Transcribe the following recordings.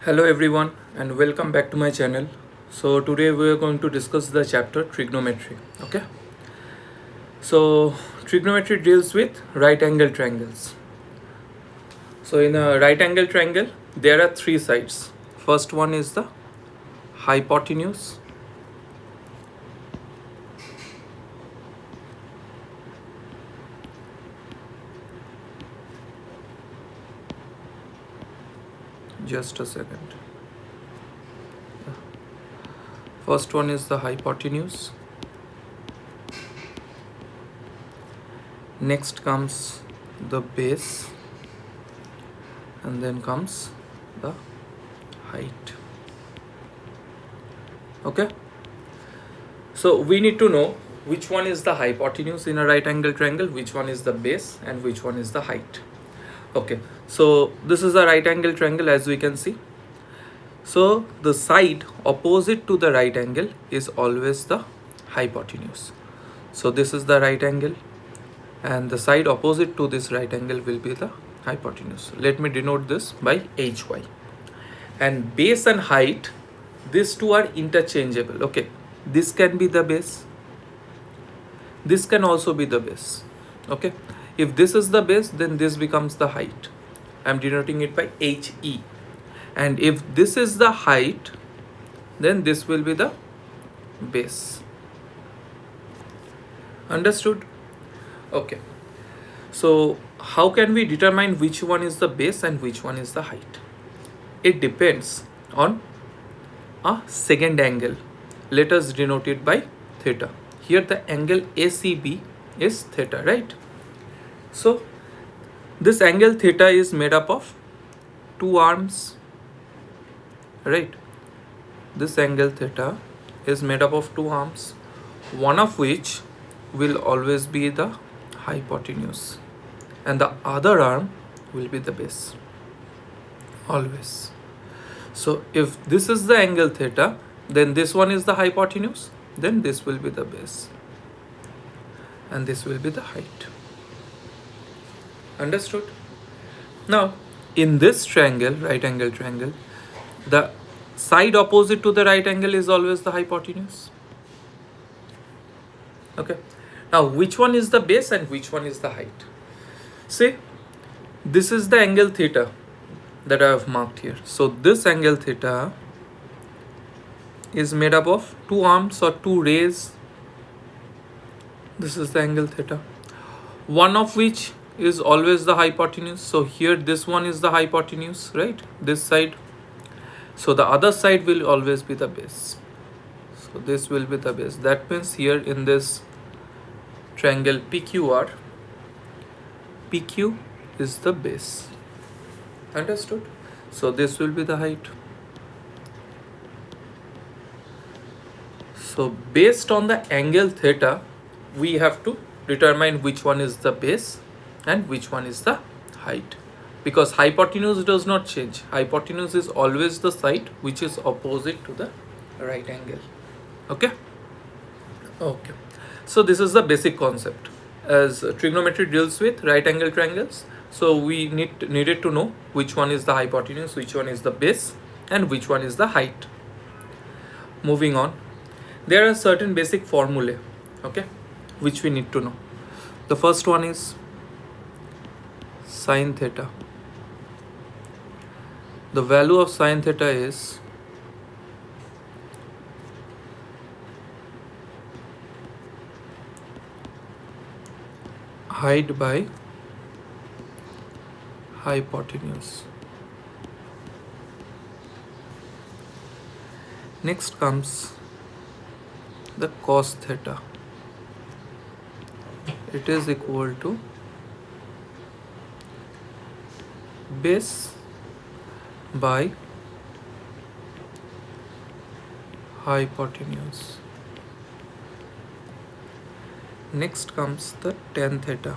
Hello everyone and welcome back to my channel. So today we are going to discuss the chapter trigonometry. Okay. So trigonometry deals with right angle triangles. So in a right angle triangle there are three sides. First one is the hypotenuse. Just a second. First one is the hypotenuse. Next comes the base and then comes the height. Okay. So we need to know which one is the hypotenuse in a right angle triangle, which one is the base and which one is the height. Okay, so this is a right angle triangle as we can see. So the side opposite to the right angle is always the hypotenuse. So this is the right angle and the side opposite to this right angle will be the hypotenuse. Let me denote this by hy. And base and height, these two are interchangeable. Okay, this can be the base, this can also be the base. Okay, if this is the base then this becomes the height. I'm denoting it by he. And if this is the height then this will be the base. Understood? Okay, so how can we determine which one is the base and which one is the height? It depends on a second angle. Let us denote it by theta. Here the angle ACB is theta, right? So this angle theta is made up of two arms, right? This angle theta is made up of two arms, one of which will always be the hypotenuse and the other arm will be the base, always. So if this is the angle theta, then this one is the hypotenuse, then this will be the base and this will be the height. Understood? Now in this triangle, right angle triangle, the side opposite to the right angle is always the hypotenuse. Okay, now which one is the base and which one is the height? See, this is the angle theta that I have marked here. So this angle theta is made up of two arms or two rays. This is the angle theta, one of which is always the hypotenuse. So here this one is the hypotenuse, right? This side. So the other side will always be the base. So this will be the base. That means here in this triangle PQR, PQ is the base. Understood? So this will be the height. So based on the angle theta, we have to determine which one is the base and which one is the height, because hypotenuse does not change. Hypotenuse is always the side which is opposite to the right angle. Okay. So this is the basic concept. As trigonometry deals with right angle triangles, so we needed to know which one is the hypotenuse, which one is the base and which one is the height. Moving on, there are certain basic formulae, okay, which we need to know. The first one is sine theta. The value of sine theta is height by hypotenuse. Next comes the cos theta. It is equal to base by hypotenuse. Next comes the tan theta.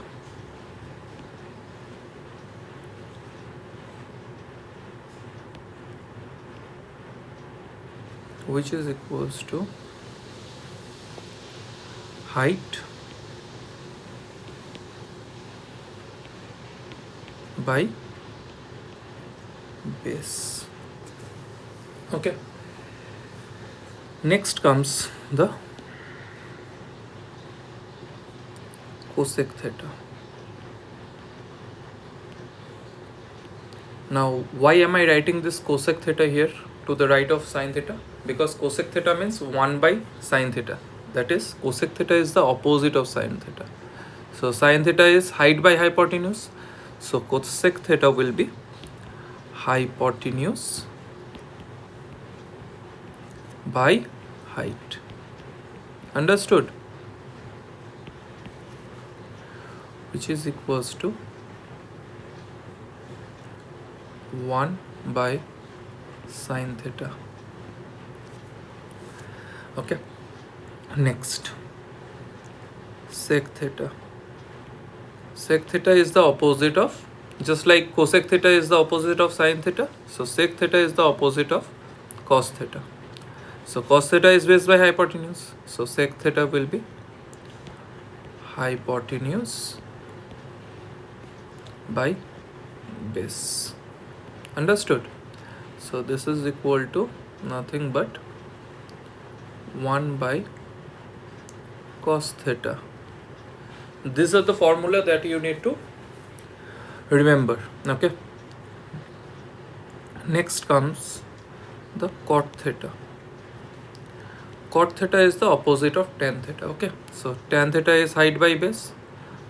Which is equals to height by base. Okay, next comes the cosec theta. Now, why am I writing this cosec theta here to the right of sine theta? Because cosec theta means 1 by sine theta. That is, cosec theta is the opposite of sine theta. So, sine theta is height by hypotenuse. So, cosec theta will be hypotenuse by height. Understood? Which is equals to 1 by sine theta. Okay, next sec theta. Sec theta is the opposite of, just like cosec theta is the opposite of sine theta, so sec theta is the opposite of cos theta. So cos theta is based by hypotenuse, so sec theta will be hypotenuse by base. Understood? So this is equal to nothing but 1 by cos theta. These are the formula that you need to remember. Okay, next comes the cot theta. Cot theta is the opposite of tan theta. Okay, so tan theta is height by base,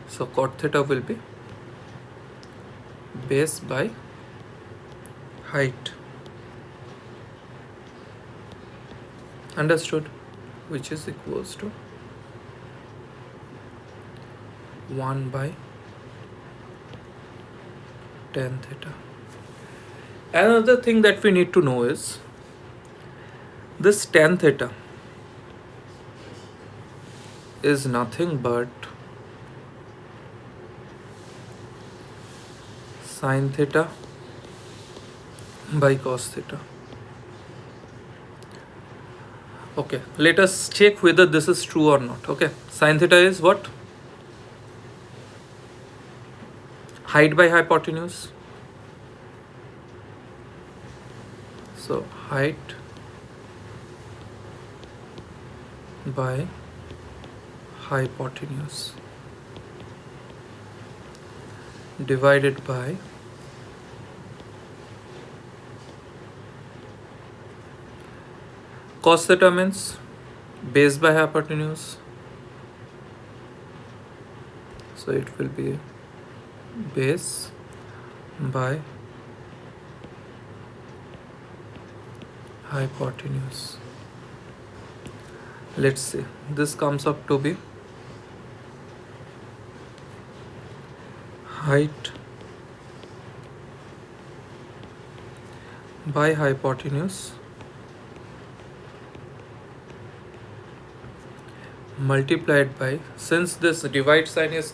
so cot theta will be base by height. Understood? Which is equals to 1 by tan theta. Another thing that we need to know is this tan theta is nothing but sin theta by cos theta. Okay, let us check whether this is true or not. Okay, sin theta is what? Height by hypotenuse. So height by hypotenuse divided by cos theta means base by hypotenuse, so it will be base by hypotenuse. Let's see, this comes up to be height by hypotenuse multiplied by, since this divide sign is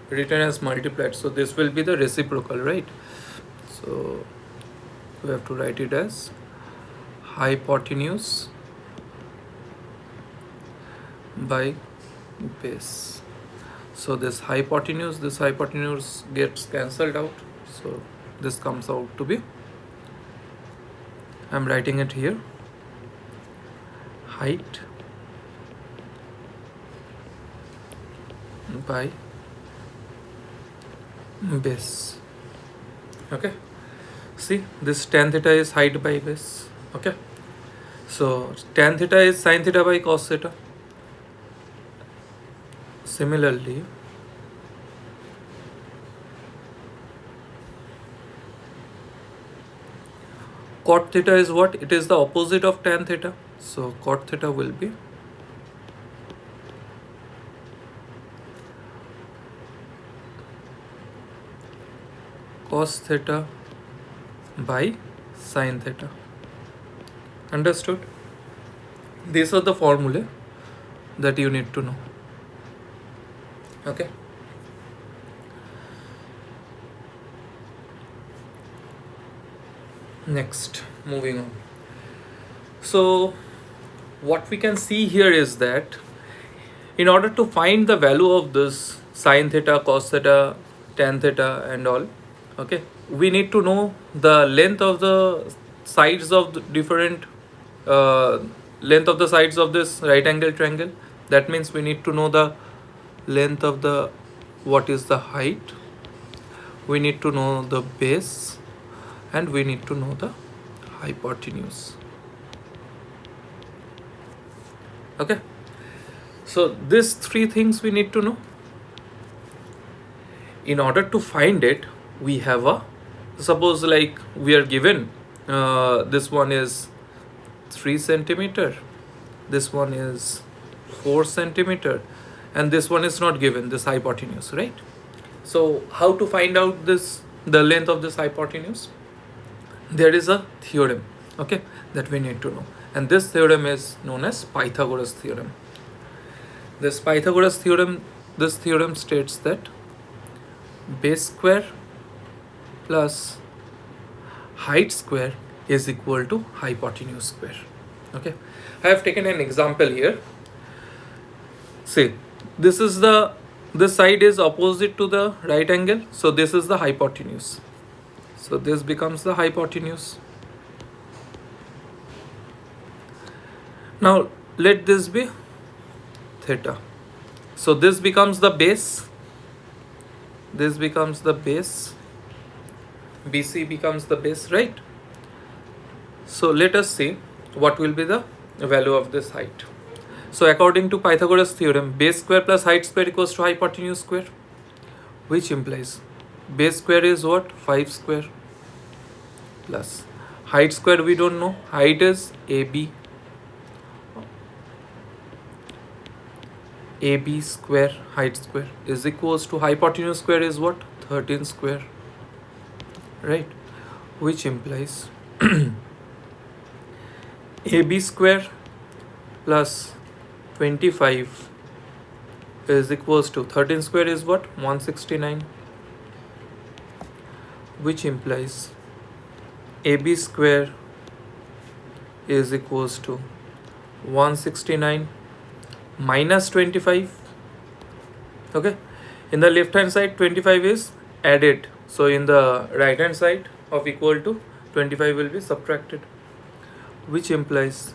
written as multiplied, so this will be the reciprocal, right? So we have to write it as hypotenuse by base. So this hypotenuse gets cancelled out, so this comes out to be, I'm writing it here, height by base. Okay, see, this tan theta is height by base. Okay, so tan theta is sin theta by cos theta. Similarly, cot theta is what? It is the opposite of tan theta, so cot theta will be cos theta by sin theta. Understood? These are the formulae that you need to know. Okay. Next, moving on. So what we can see here is that in order to find the value of this sin theta, cos theta, tan theta and all, okay, we need to know the length of the sides of the different length of the sides of this right angle triangle. That means we need to know the length of the, what is the height, we need to know the base, and we need to know the hypotenuse. Okay, so these three things we need to know. In order to find it, we have a, suppose like we are given this one is 3 centimeter, this one is 4 centimeter, and this one is not given, this hypotenuse, right? So how to find out this, the length of this hypotenuse? There is a theorem, okay, that we need to know, and this theorem is known as Pythagoras theorem. This Pythagoras theorem, this theorem states that base square plus height square is equal to hypotenuse square. Okay, I have taken an example here. Say this is the, this side is opposite to the right angle, so this is the hypotenuse, so this becomes the hypotenuse. Now let this be theta, so this becomes the base, this becomes the base, BC becomes the base, right? So let us see what will be the value of this height. So according to Pythagoras theorem, base square plus height square equals to hypotenuse square, which implies base square is what? 5 square plus height square we don't know, height is AB, AB square height square is equals to hypotenuse square is what? 13 square, right? Which implies AB square plus 25 is equals to 13 square is what? 169, which implies AB square is equals to 169 minus 25. Okay, in the left hand side 25 is added, so in the right hand side of equal to 25 will be subtracted, which implies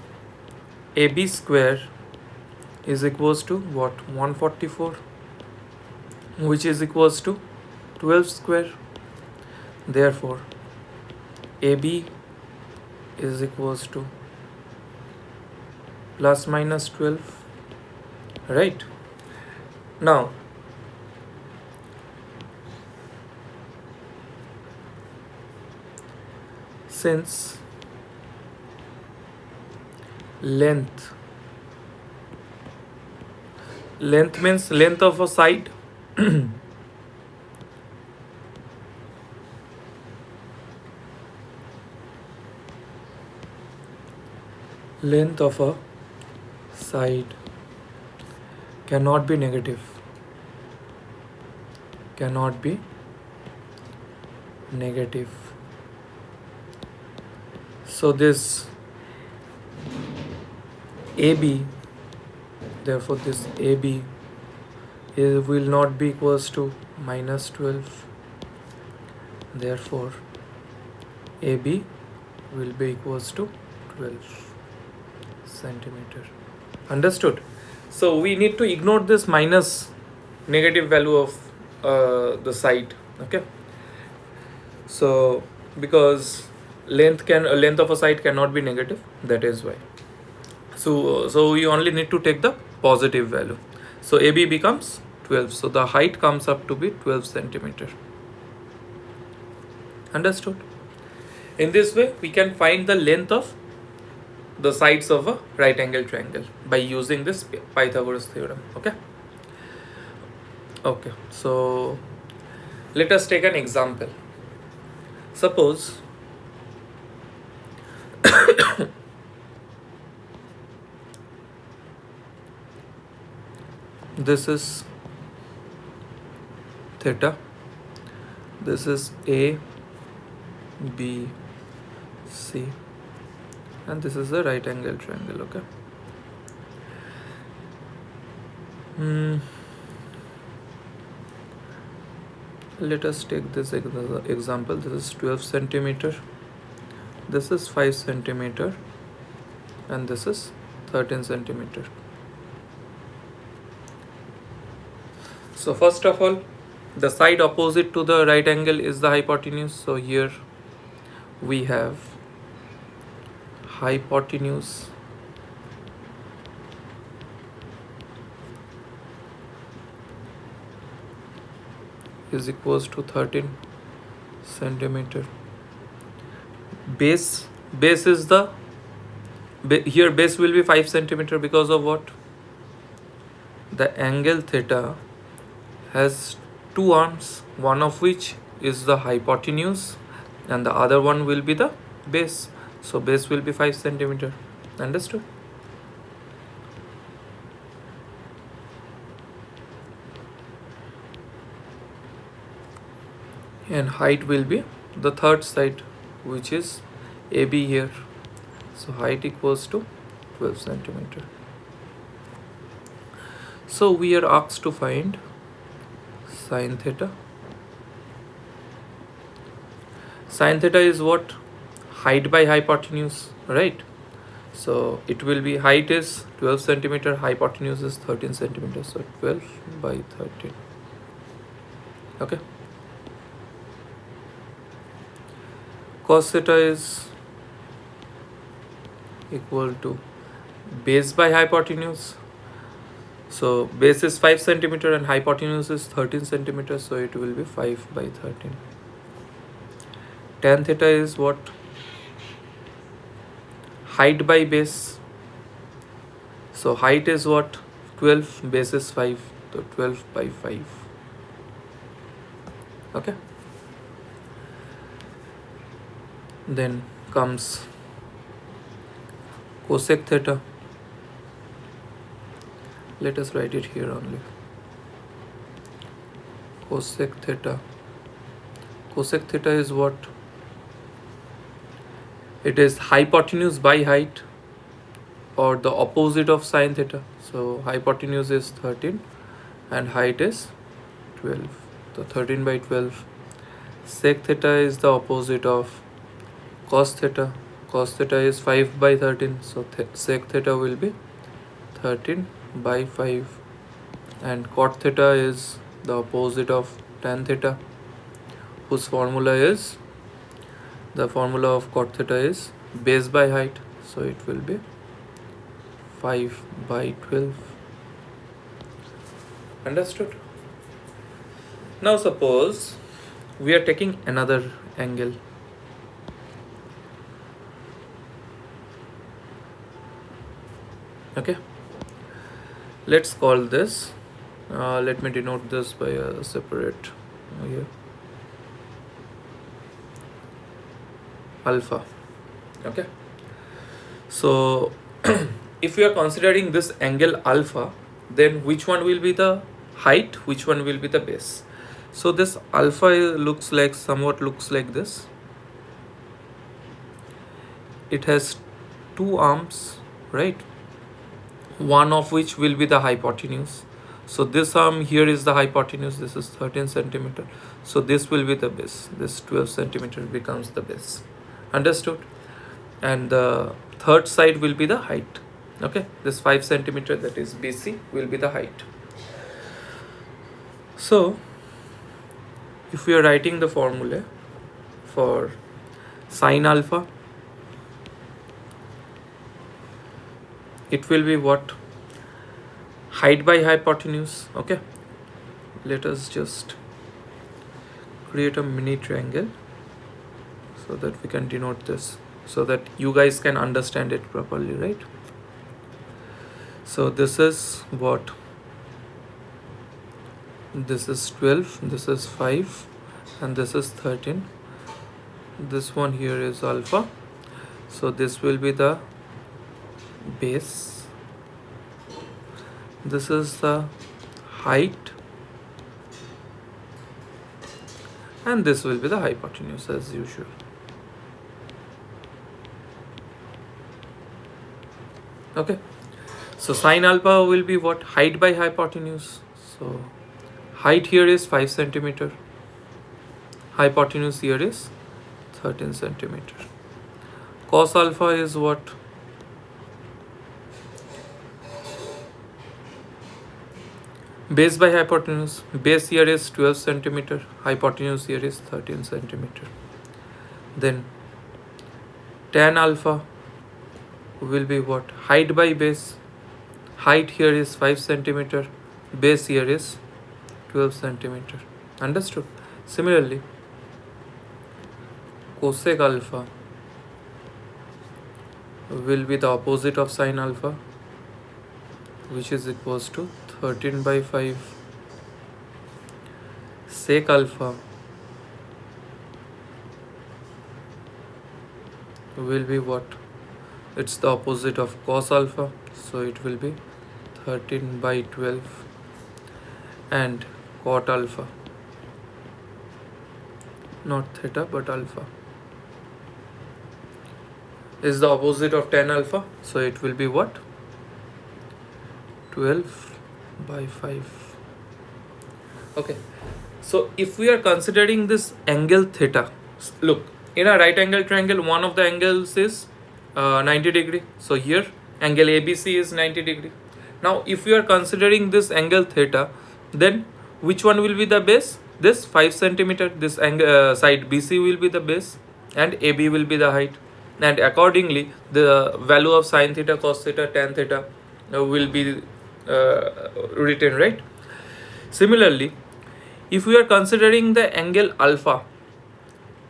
AB square is equals to what? 144, which is equals to 12 square. Therefore AB is equals to plus minus 12, right? Now since length means length of a side length of a side cannot be negative, cannot be negative. So this AB, therefore this AB will not be equals to minus 12, therefore AB will be equals to 12 centimeter. Understood? So we need to ignore this minus negative value of the side. Okay, so because length of a side cannot be negative, that is why. So we only need to take the positive value. So AB becomes 12, so the height comes up to be 12 centimeter. Understood? In this way we can find the length of the sides of a right angle triangle by using this Pythagoras theorem. Okay, so let us take an example. Suppose this is theta, this is A, B, C, and this is the right angle triangle. Okay, let us take this example. This is 12 centimeter, This is 5 centimeter and this is 13 centimeter. So first of all, the side opposite to the right angle is the hypotenuse. So here we have hypotenuse is equals to 13 centimeter. Base is the here base will be 5 centimeter because of what? The angle theta has two arms, one of which is the hypotenuse and the other one will be the base. So base will be 5 centimeter. Understood? And height will be the third side, which is AB here. So height equals to 12 centimeter. So we are asked to find sine theta. Sine theta is what? Height by hypotenuse, right? So it will be, height is 12 centimeter, hypotenuse is 13 centimeter. So 12 by 13. Okay. Cos theta is equal to base by hypotenuse. So base is 5 centimeter and hypotenuse is 13 centimeter. So it will be 5 by 13. Tan theta is what? Height by base. So height is what? 12, base is 5. So 12 by 5. Okay. Then comes cosec theta. Let us write it here only. Cosec theta. Cosec theta is what? It is hypotenuse by height, or the opposite of sine theta. So hypotenuse is 13 and height is 12. So 13 by 12. Sec theta is the opposite of cos theta. Cos theta is 5 by 13. So sec theta will be 13 by 5. And cot theta is the opposite of tan theta, whose formula is, the formula of cot theta is base by height. So it will be 5 by 12. Understood? Now suppose we are taking another angle. Okay. Let's call this, let me denote this by a separate here, alpha. Okay. So if we are considering this angle alpha, then which one will be the height, which one will be the base? So this alpha looks like, somewhat looks like this. It has two arms, right? One of which will be the hypotenuse. So this arm here is the hypotenuse. This is 13 centimeter. So this will be the base. This 12 centimeter becomes the base. Understood? And the third side will be the height. Okay, this 5 centimeter, that is BC, will be the height. So if we are writing the formula for sine alpha, it will be what? Height by hypotenuse. Okay, let us just create a mini triangle so that we can denote this, so that you guys can understand it properly, right? So this is what? This is 12, this is 5, and this is 13. This one here is alpha. So this will be the base. This is the height, and this will be the hypotenuse as usual. Okay, so sine alpha will be what? Height by hypotenuse. So height here is 5 centimeter, hypotenuse here is 13 centimeter. Cos alpha is what? Base by hypotenuse. Base here is 12 centimeter. Hypotenuse here is 13 centimeter. Then tan alpha will be what? Height by base. Height here is 5 centimeter. Base here is 12 centimeter. Understood? Similarly, cosec alpha will be the opposite of sin alpha, which is equals to 13 by 5. Sec alpha will be what? It's the opposite of cos alpha, so it will be 13 by 12. And cot alpha, not theta but alpha, is the opposite of tan alpha, so it will be what? 12 by 5. Okay, so if we are considering this angle theta, look, in a right angle triangle, one of the angles is 90 degree. So here angle ABC is 90 degree. Now if we are considering this angle theta, then which one will be the base? This 5 centimeter, this angle side BC will be the base and AB will be the height, and accordingly the value of sin theta, cos theta, tan theta will be written, right? Similarly, if we are considering the angle alpha,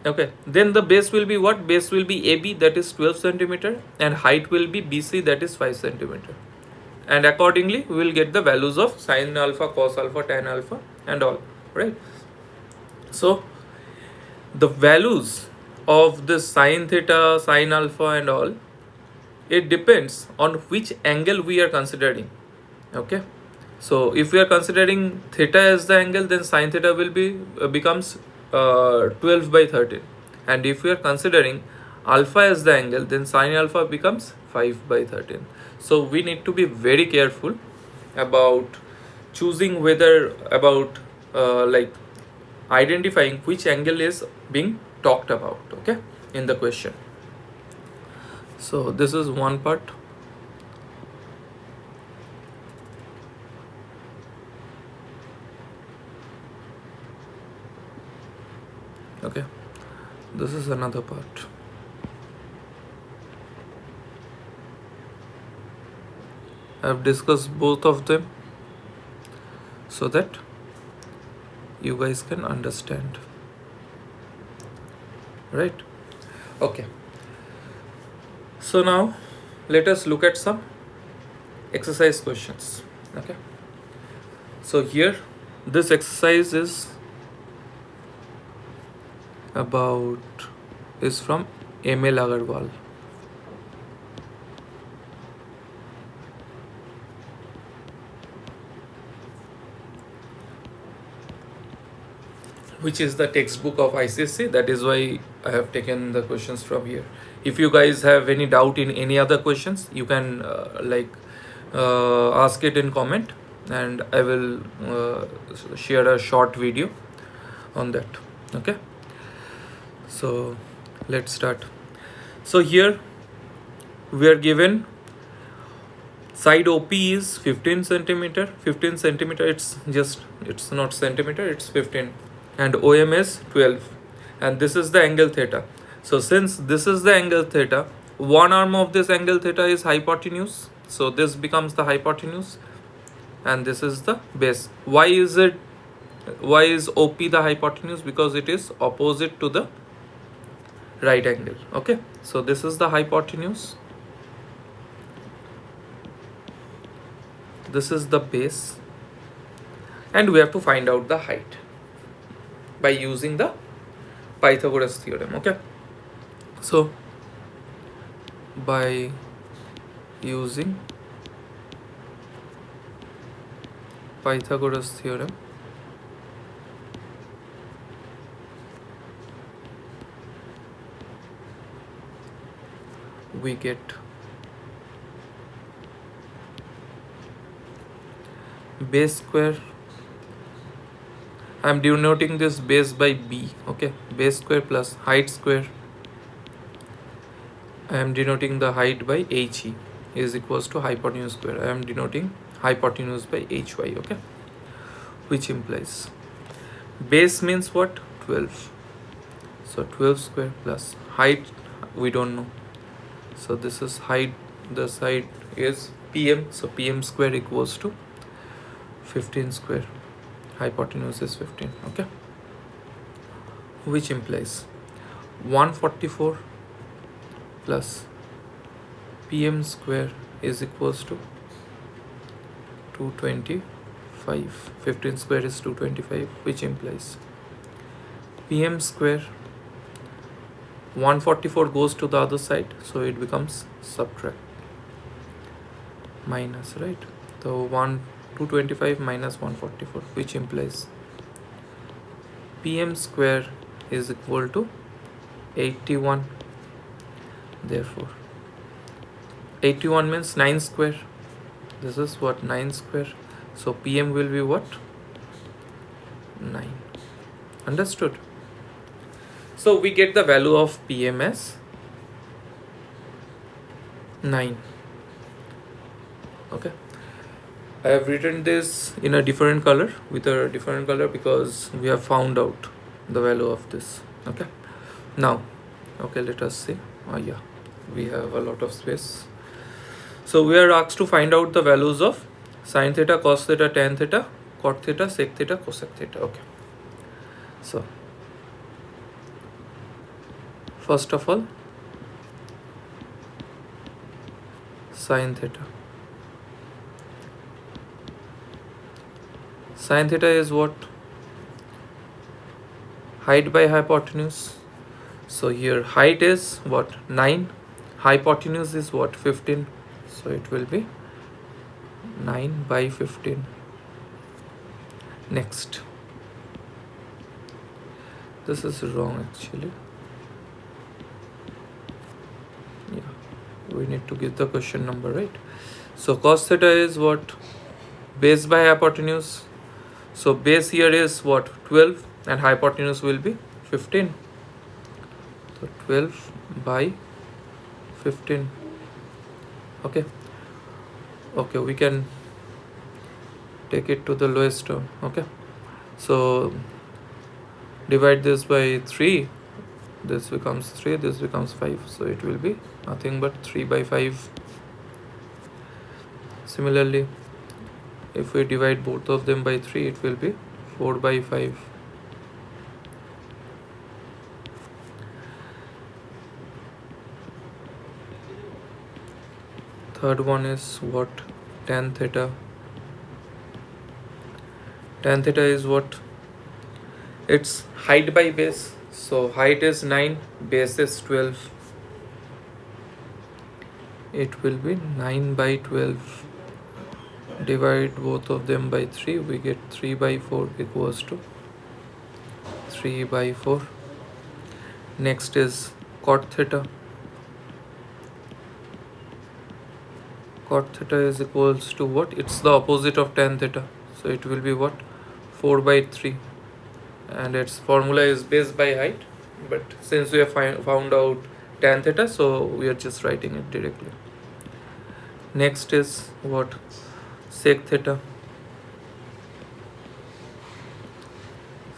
okay, then the base will be what? Base will be AB, that is 12 centimeter, and height will be BC, that is 5 centimeter. And accordingly we will get the values of sin alpha, cos alpha, tan alpha and all, right? So the values of this sin theta, sin alpha and all, it depends on which angle we are considering. Okay, so if we are considering theta as the angle, then sin theta will be becomes 12 by 13, and if we are considering alpha as the angle, then sin alpha becomes 5 by 13. So we need to be very careful about choosing whether about like identifying which angle is being talked about, okay, in the question. So this is one part. Okay, this is another part. I have discussed both of them so that you guys can understand, right? Okay, so now let us look at some exercise questions. Okay, so here this exercise is from M L Aggarwal. Which is the textbook of ICSE. That is why I have taken the questions from here. If you guys have any doubt in any other questions, you can ask it in comment, and I will share a short video on that. Okay, so let's start. So here we are given side OP is 15 centimeter. 15 centimeter, it's not centimeter, it's 15, and OM is 12, and this is the angle theta. So since this is the angle theta, one arm of this angle theta is hypotenuse, so this becomes the hypotenuse, and this is the base. Why is OP the hypotenuse? Because it is opposite to the right angle. Okay, so this is the hypotenuse, this is the base, and we have to find out the height by using the Pythagoras theorem. Okay, so by using Pythagoras theorem, we get base square. I am denoting this base by B. Okay, base square plus height square, I am denoting the height by HE is equals to hypotenuse square. I am denoting hypotenuse by HY, okay? Which implies base means what? 12. So 12 square plus height we don't know. So this is height, the side is PM. So PM square equals to 15 square. Hypotenuse is 15, okay? Which implies 144 plus PM square is equals to 225. 15 square is 225, which implies PM square 144 goes to the other side, so it becomes subtract minus, right? So 225 minus 144, which implies PM square is equal to 81. Therefore 81 means 9 square. This is what? 9 square. So PM will be what? 9. Understood? So we get the value of PM as 9. Okay. I have written this in a different color, with a different color, because we have found out the value of this. Okay. Now, okay, let us see. Yeah, we have a lot of space. So we are asked to find out the values of sin theta, cos theta, tan theta, cot theta, sec theta, cosec theta. Okay. So first of all, sin theta. Sin theta is what? Height by hypotenuse. So here height is what? 9. Hypotenuse is what? 15. So it will be 9 by 15. Next. This is wrong actually. Yeah, we need to give the question number, right? So cos theta is what? Base by hypotenuse. So base here is what? 12 and hypotenuse will be 15. So 12 by 15. Okay. Okay, we can take it to the lowest term. Okay. So divide this by 3. This becomes 3, this becomes 5. So it will be nothing but 3 by 5. Similarly, if we divide both of them by 3, it will be 4 by 5. Third one is what? Tan theta. Tan theta is what? It's height by base. So height is 9, base is 12. It will be 9 by 12. Divide both of them by 3, we get 3 by 4 equals to 3 by 4. Next is cot theta. Cot theta is equals to what? It's the opposite of tan theta. So it will be what? 4 by 3. And its formula is base by height. But since we have found out tan theta, so we are just writing it directly. Next is what? Sec theta.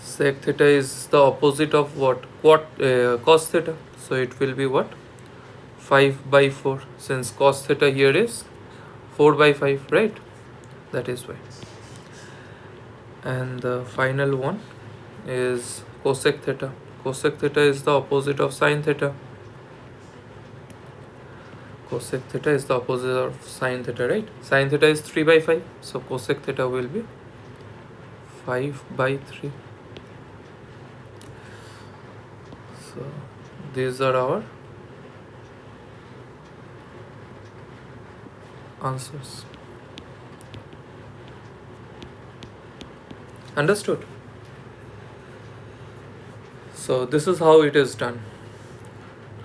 Sec theta is the opposite of what? Cos theta. So it will be what? 5 by 4. Since cos theta here is 4 by 5, right? That is why. And the final one is cosec theta. Cosec theta is the opposite of sin theta. Cosec theta is the opposite of sin theta, right? Sin theta is 3 by 5. So cosec theta will be 5 by 3. So these are our answers. Understood? So this is how it is done.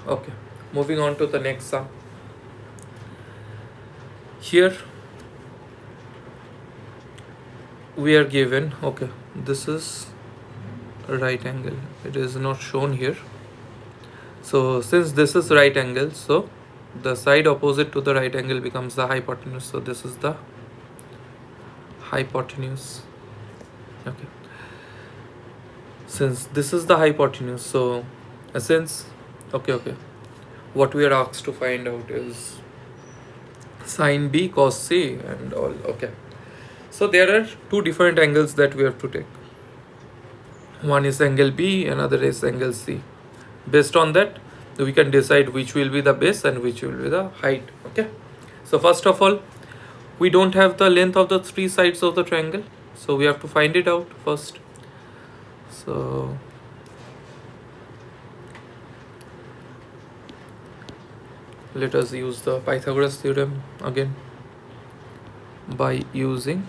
Okay, moving on to the next sum. Here we are given, okay, this is a right angle. It is not shown here. So since this is right angle, so the side opposite to the right angle becomes the hypotenuse. So this is the hypotenuse. Okay, since this is the hypotenuse, so since okay, what we are asked to find out is sine B cos C and all. Okay, so there are two different angles that we have to take. One is angle B, another is angle C. Based on that, we can decide which will be the base and which will be the height. Okay, so first of all, we don't have the length of the three sides of the triangle, so we have to find it out first. So let us use the Pythagoras theorem again by using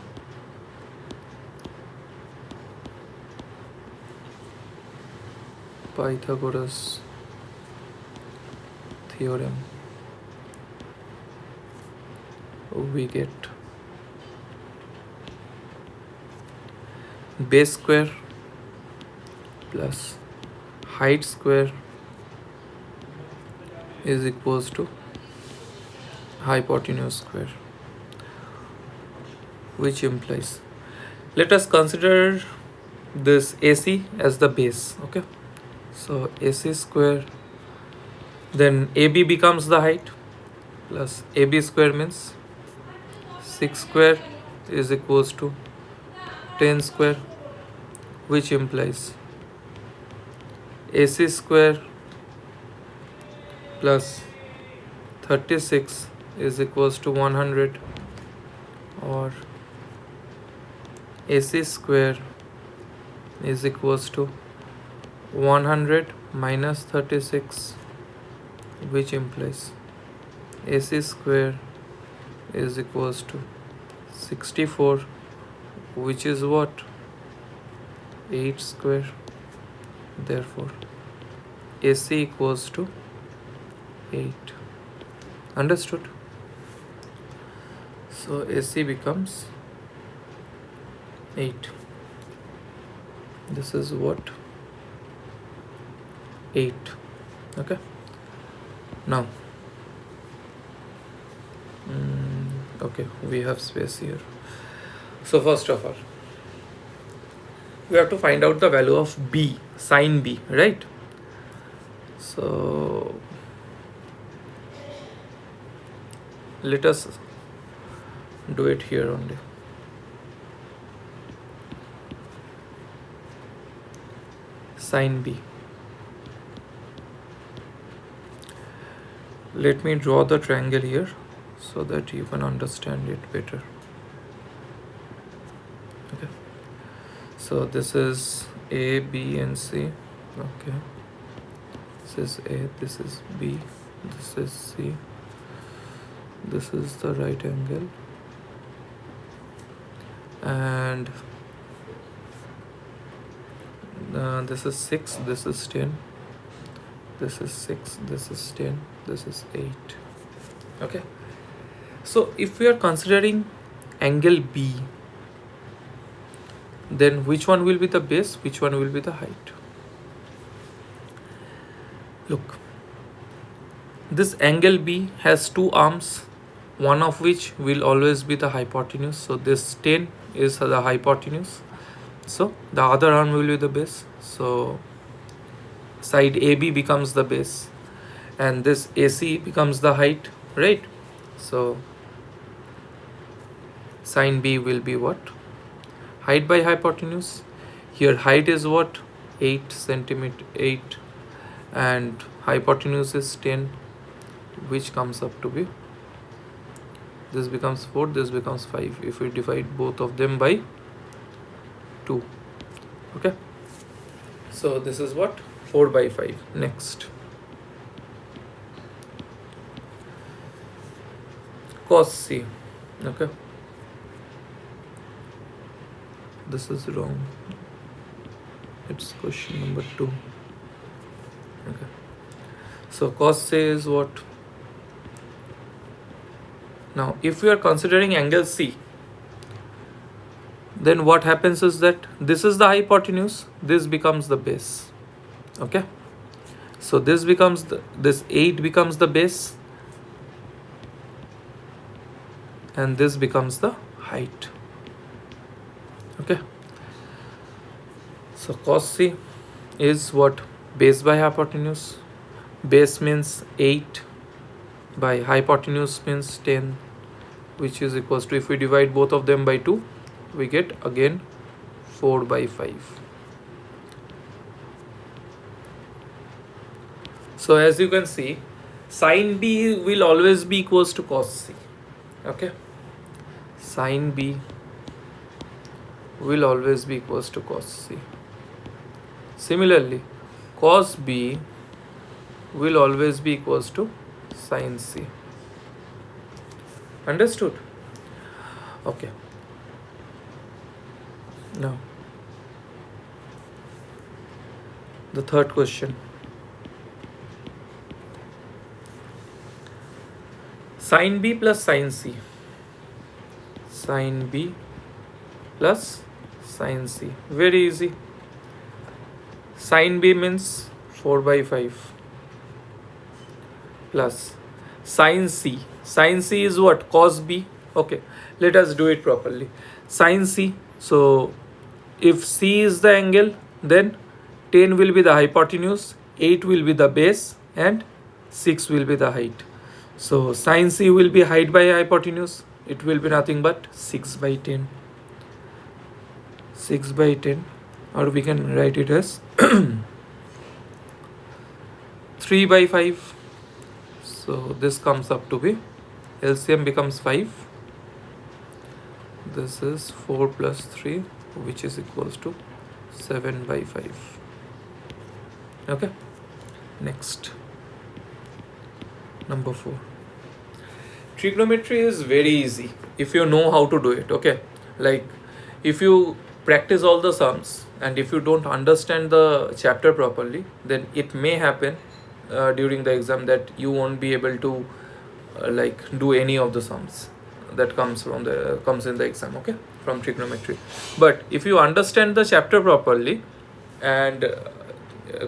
Pythagoras theorem. We get base square plus height square is equals to hypotenuse square, which implies, let us consider this AC as the base. Okay, so AC square, then AB becomes the height, plus AB square means 6 square is equals to 10 square, which implies AC square plus 36 is equals to 100, or AC square is equals to 100 minus 36, which implies AC square is equals to 64, which is what? 8 square. Therefore AC equals to 8. Understood? So AC becomes 8. This is what? 8. Okay, now okay, we have space here. So first of all, we have to find out the value of B, sine B, right? So let us do it here only. Sine B. Let me draw the triangle here so that you can understand it better. Okay, so this is A, B and C. Okay, this is A, this is B, this is C, this is the right angle, and this is 6, this is 10, this is 6, this is 10, this is 8. Okay, so if we are considering angle B, then which one will be the base, which one will be the height? Look, this angle B has two arms, one of which will always be the hypotenuse. So this 10 is the hypotenuse, so the other arm will be the base. So side AB becomes the base and this AC becomes the height, right? So sine B will be what? Height by hypotenuse. Here height is what? 8 centimeter, 8, and hypotenuse is 10, which comes up to be, this becomes 4, this becomes 5 if we divide both of them by 2. Okay, so this is what? 4 by 5. Next, cos C. Okay, this is wrong, it's question number 2. Okay, so cos C is what? Now if we are considering angle C, then what happens is that this is the hypotenuse, this becomes the base. Okay, so this becomes this 8 becomes the base, and this becomes the height. Okay, so cos C is what? Base by hypotenuse. Base means 8 by hypotenuse means 10, which is equals to, if we divide both of them by 2, we get again 4 by 5. So as you can see, sin B will always be equals to cos C. Okay, sin B will always be equals to cos C. Similarly, cos B will always be equals to sin C. Understood? Okay. Now, the third question. Sin B plus sin C. Sin B plus sin C. Very easy. Sin B means 4 by 5 plus sin C. Sin C is what? Cos B. Okay, let us do it properly. Sin C. So if C is the angle, then 10 will be the hypotenuse, 8 will be the base, and 6 will be the height. So sin C will be height by hypotenuse. It will be nothing but 6 by 10. 6 by 10, or we can write it as 3 by 5. So this comes up to be, LCM becomes 5. This is 4 plus 3, which is equals to 7 by 5. Okay, next, number 4. Trigonometry is very easy if you know how to do it. Okay, like if you practice all the sums and if you don't understand the chapter properly, then it may happen during the exam that you won't be able to like do any of the sums that comes in the exam, okay, from trigonometry. But if you understand the chapter properly and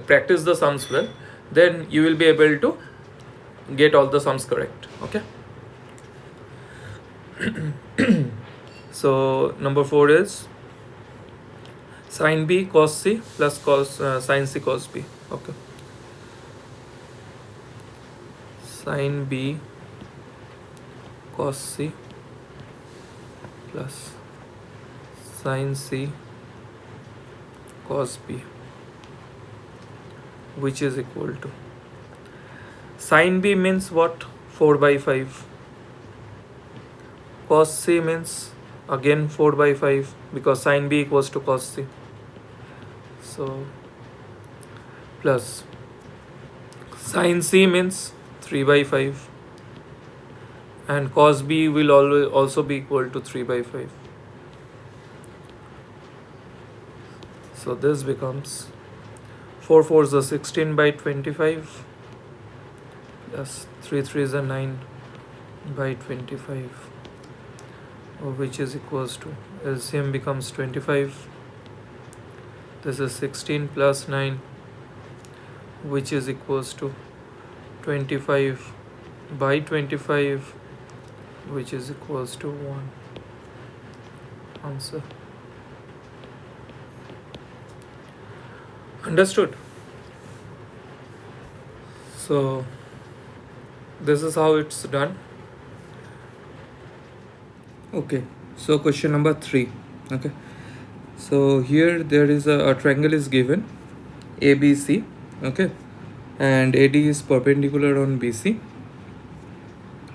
practice the sums well, then you will be able to get all the sums correct. Okay. So number 4 is sin B cos C plus sin C cos B. Okay, sin B cos C plus sin C cos B, which is equal to, sin B means what? 4 by 5. Cos C means again 4 by 5, because sin B equals to cos C. So plus sin C means 3 by 5, and cos B will always also be equal to 3 by 5. So this becomes 4 4s are 16 by 25 plus 3 3s are 9 by 25, which is equals to, LCM becomes 25. This is 16 plus 9, which is equals to 25 by 25, which is equals to 1. Answer. Understood? So this is how it's done. Okay, so question number 3. Okay, so here there is a triangle is given ABC. Okay, and AD is perpendicular on BC.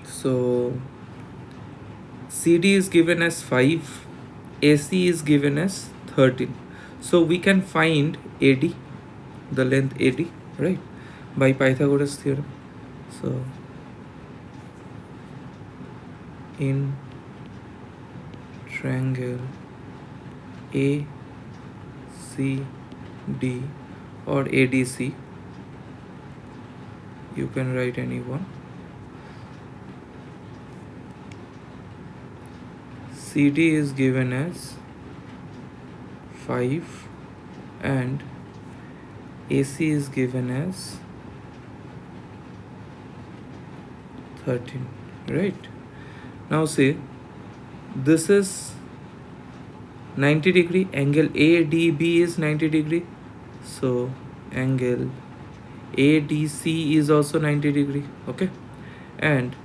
So CD is given as 5, AC is given as 13. So we can find AD, the length AD, right, by Pythagoras theorem. So in triangle ACD or ADC, you can write any one. CD is given as 5 and AC is given as 13, right? Now say this is 90 degree, angle ADB is 90 degree, so angle ADC is also 90 degree. Okay, and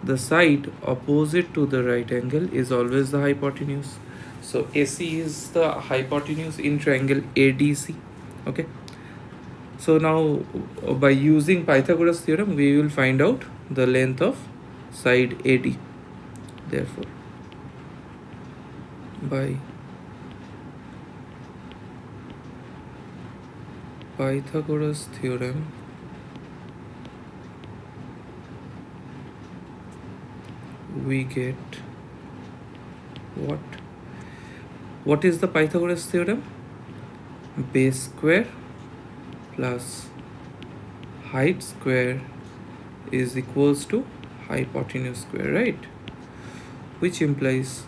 the side opposite to the right angle is always the hypotenuse, so AC is the hypotenuse in triangle ADC. Okay, so now by using Pythagoras theorem we will find out the length of side AD. Therefore, by Pythagoras theorem, we get what? What is the Pythagoras theorem? Base square plus height square is equals to hypotenuse square, right? Which implies,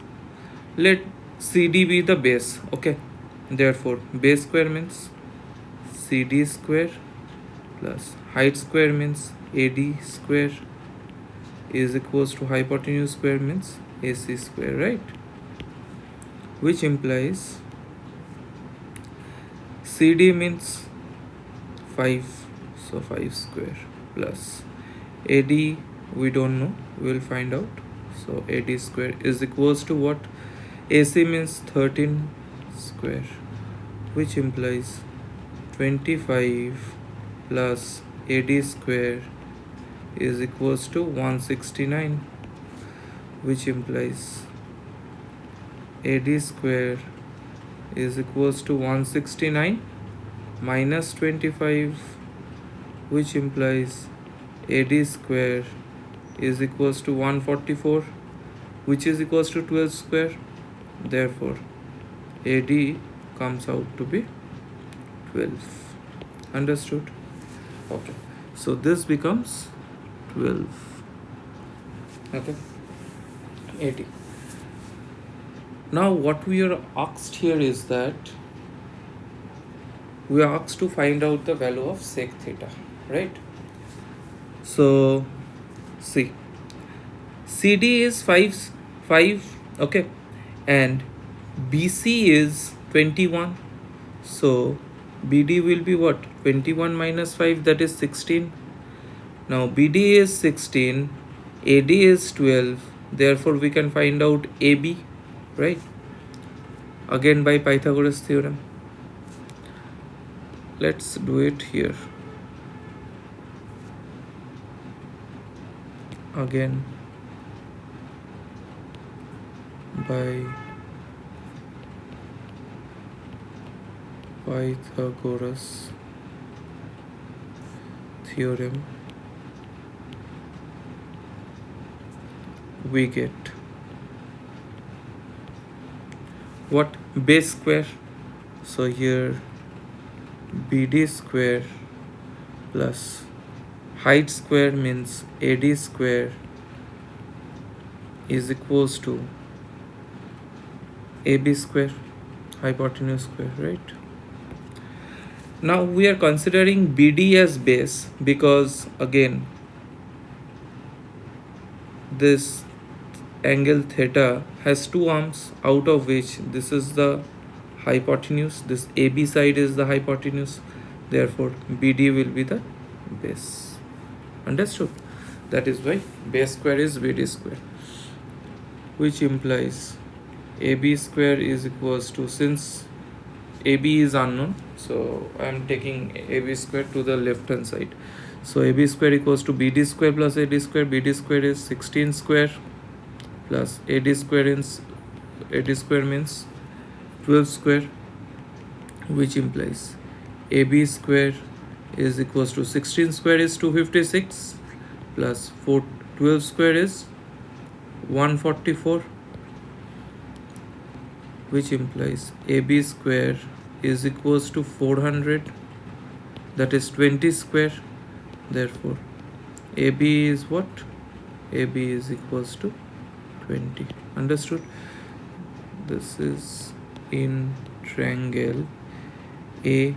let CD be the base. Okay, therefore base square means CD square plus height square means AD square is equals to hypotenuse square means AC square, right? Which implies CD means 5, so 5 square plus AD we don't know, we will find out, so AD square is equals to what? AC means 13 square, which implies 25 plus AD square is equals to 169, which implies AD square is equals to 169 minus 25, which implies AD square is equals to 144, which is equals to 12 square. Therefore AD comes out to be 12. Understood? Okay, so this becomes 12. Okay, 80. Now what we are asked here is that we are asked to find out the value of sec theta, right? So see, CD is 5, okay, and BC is 21, so BD will be what? 21 minus 5, that is 16. Now BD is 16, AD is 12, therefore we can find out AB, right? Again by Pythagoras theorem. Let's do it here. Again by Pythagoras theorem, we get what? Base square, so here BD square plus height square means AD square is equals to AB square, hypotenuse square, right? Now we are considering BD as base because again this angle theta has two arms, out of which this is the hypotenuse, this AB side is the hypotenuse, therefore BD will be the base. Understood? That is why base square is BD square, which implies AB square is equals to, since AB is unknown, so I am taking AB square to the left hand side, so AB square equals to BD square plus AD square. BD square is 16 square plus AD square means 12 square, which implies AB square is equals to 16 square is 256 plus 12 square is 144, which implies AB square is equals to 400, that is 20 square. Therefore AB is what? AB is equals to 20. Understood? This is in triangle ADB.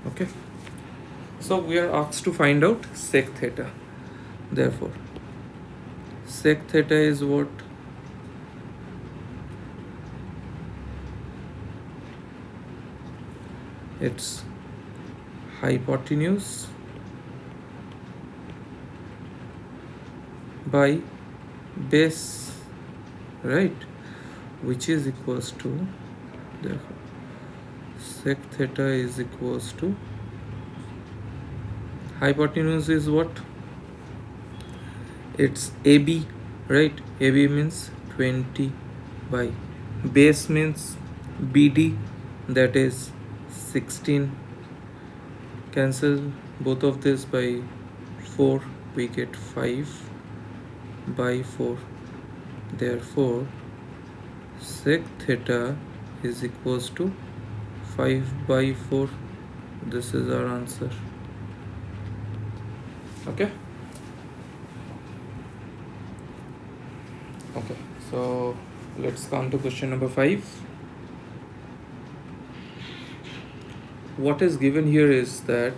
Okay, so we are asked to find out sec theta. Therefore sec theta is what? It's hypotenuse by base, right? Which is equals to, therefore sec theta is equals to, hypotenuse is what? It's AB, right? AB means 20 by base means BD, that is 16. Cancel both of this by 4, we get 5 by 4. Therefore sec theta is equals to 5 by 4. This is our answer. Okay. Okay, so let's come to question number 5. What is given here is that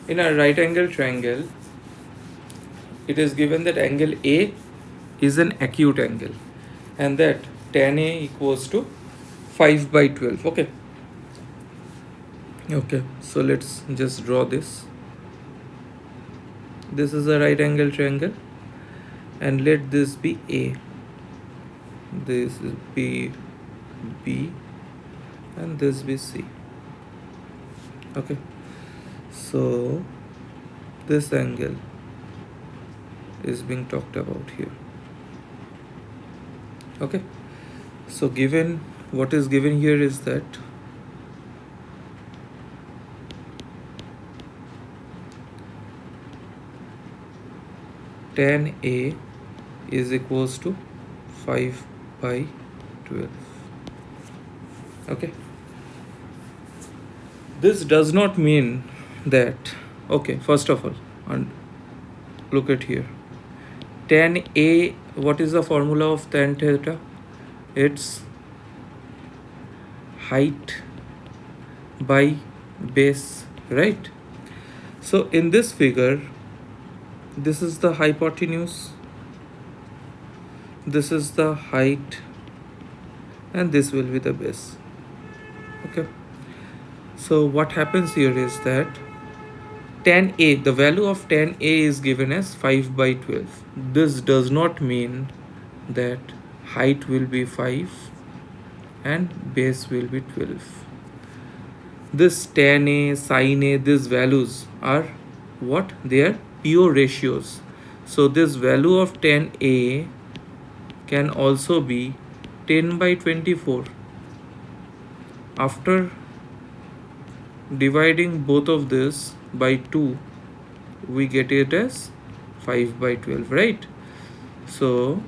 in a right angle triangle, it is given that angle A is an acute angle and that tan A equals to 5 by 12. Okay. Okay, so let's just draw this. This is a right angle triangle and let this be A. This is B and this be C. Okay, so this angle is being talked about here. Okay, so given what is given here is that tan A is equals to 5 by 12. Okay, this does not mean that, okay, first of all, and look at here, tan A, what is the formula of tan theta? It's height by base, right? So in this figure, this is the hypotenuse, this is the height, and this will be the base. Okay, so what happens here is that tan A, the value of tan A is given as 5 by 12. This does not mean that height will be 5 and base will be 12. This tan A, sin A, these values are what? They are pure ratios. So this value of tan A can also be 10 by 24. After dividing both of this by 2, we get it as 5 by 12, right? So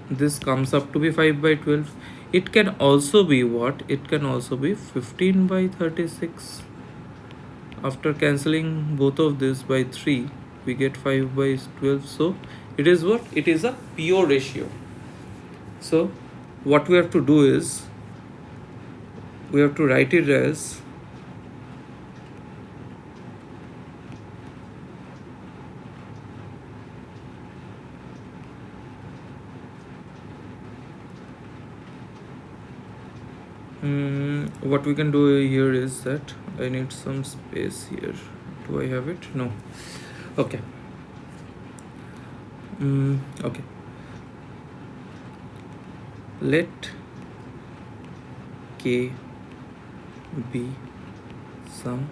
this comes up to be 5 by 12. It can also be what? It can also be 15 by 36. After cancelling both of this by 3, we get 5 by 12. So it is what? It is a pure ratio. So what we have to do is, we have to write it as what we can do here is that I need some space here. Do I have it? No. Okay. Okay. Let K be some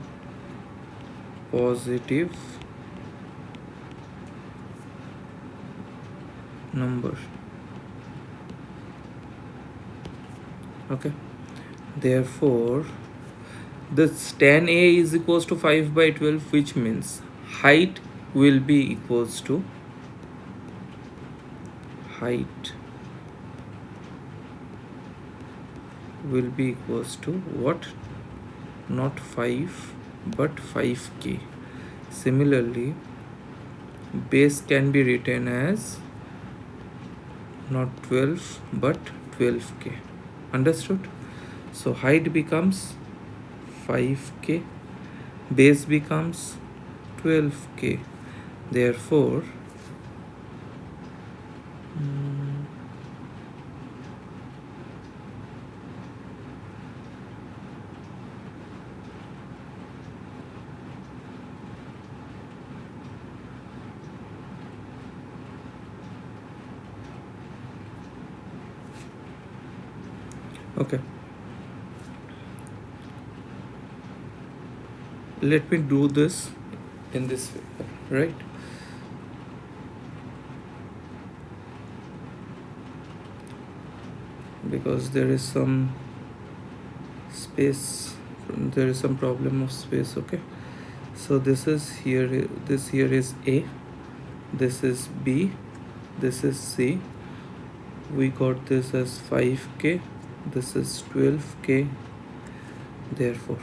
positive number. Okay, therefore this tan A is equals to 5 by 12, which means height will be equals to what? Not 5 but 5k. Similarly, base can be written as not 12 but 12k. Understood? So height becomes 5k, base becomes 12k. Therefore okay, let me do this in this way, right? Because there is some space, there is some problem of space. Okay, so this is here, this here is A, this is B, this is C. We got this as 5k, this is 12k. Therefore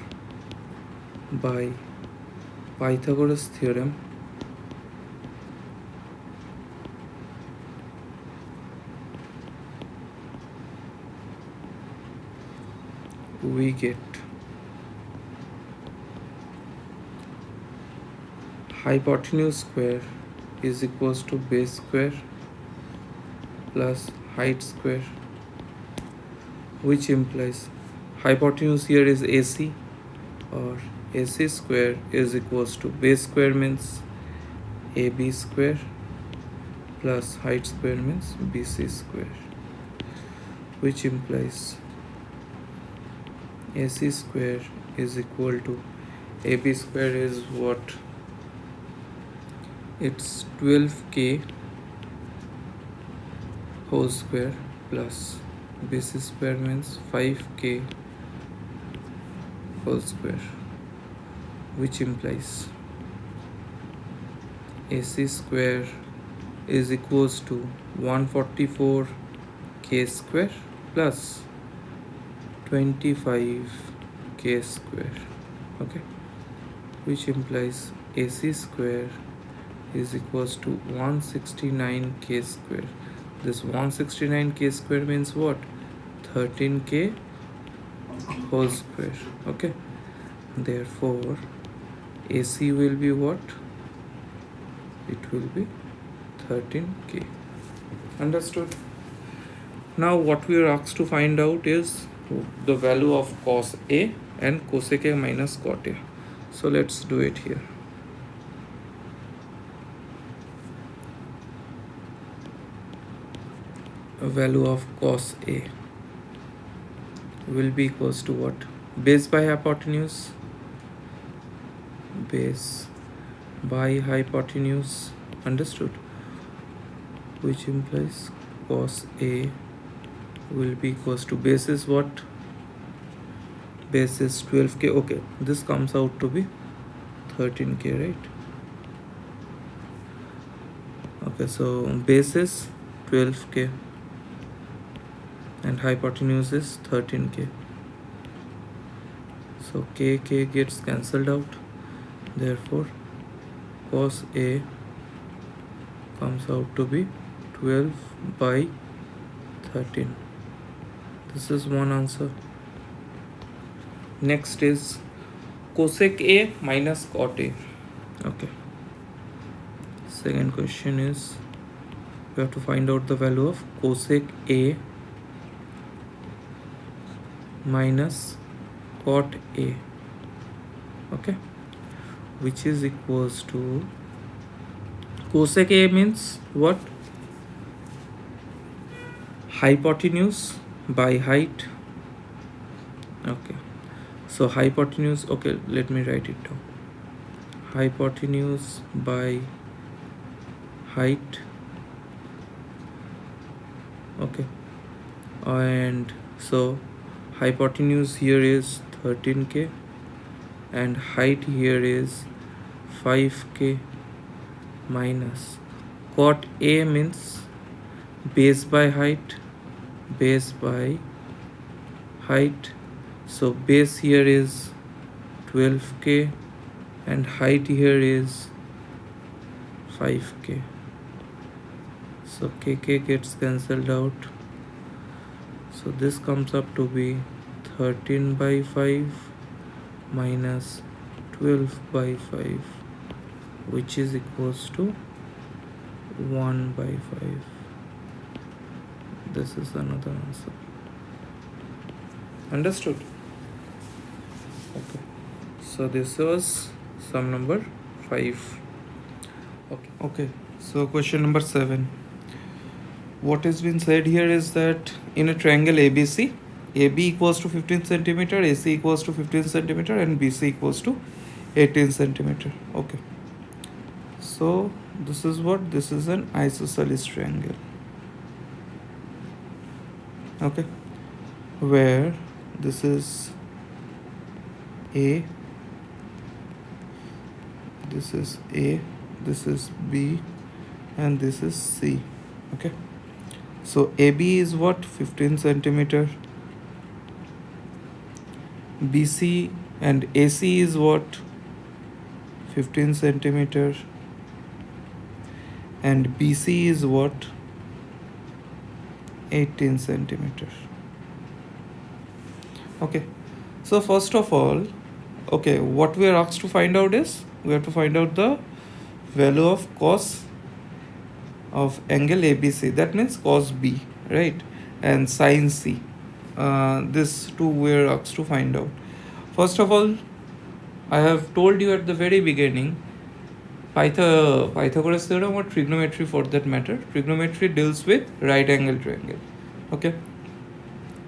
by Pythagoras theorem, we get hypotenuse square is equals to base square plus height square, which implies hypotenuse here is AC, or AC square is equals to base square means AB square plus height square means BC square, which implies AC square is equal to AB square is what? It's 12k whole square plus BC square means 5k whole square, which implies AC square is equals to 144k square plus 25k square. Okay, which implies AC square is equals to 169k square. This 169k square means what? 13k whole square. Okay, therefore AC will be what? It will be 13k. Understood? Now what we are asked to find out is the value of cos A and cosec A minus cot A. So let's do it here. A value of cos A will be equals to what? Base by hypotenuse, base by hypotenuse. Understood? Which implies cos A will be equals to base is what? Base is 12k. Okay, this comes out to be 13k, right? Okay, so base is 12k and hypotenuse is 13k. So k gets cancelled out. Therefore cos A comes out to be 12 by 13. This is one answer. Next is cosec A minus cot A. Okay, second question is we have to find out the value of cosec A minus cot A. Okay, which is equals to cosec A means what? Hypotenuse by height. Okay, so hypotenuse, okay, let me write it down. Hypotenuse by height. Okay, and so hypotenuse here is 13k and height here is 5k minus cot A means base by height, base by height. So base here is 12k and height here is 5k. So kk gets cancelled out. So this comes up to be 13 by 5 minus 12 by 5. which is equals to 1 by 5. This is another answer. Understood? Okay. So this was sum number 5. Okay. So question number 7. What has been said here is that in a triangle ABC, AB equals to 15 centimeter, AC equals to 15 centimeter, and BC equals to 18 centimeter. Okay. So this is what? This is an isosceles triangle. Okay. Where this is A, this is A, this is B, and this is C. Okay. So AB is what? 15 centimeter. BC and AC is what? 15 centimeter. And BC is what? 18 centimeter. Okay. So first of all, okay, what we are asked to find out is, we have to find out the value of cos of angle ABC. That means cos B, right? And sin C. This two we are asked to find out. First of all, I have told you at the very beginning, Pythagoras theorem or trigonometry for that matter. Trigonometry deals with right angle triangle. Okay.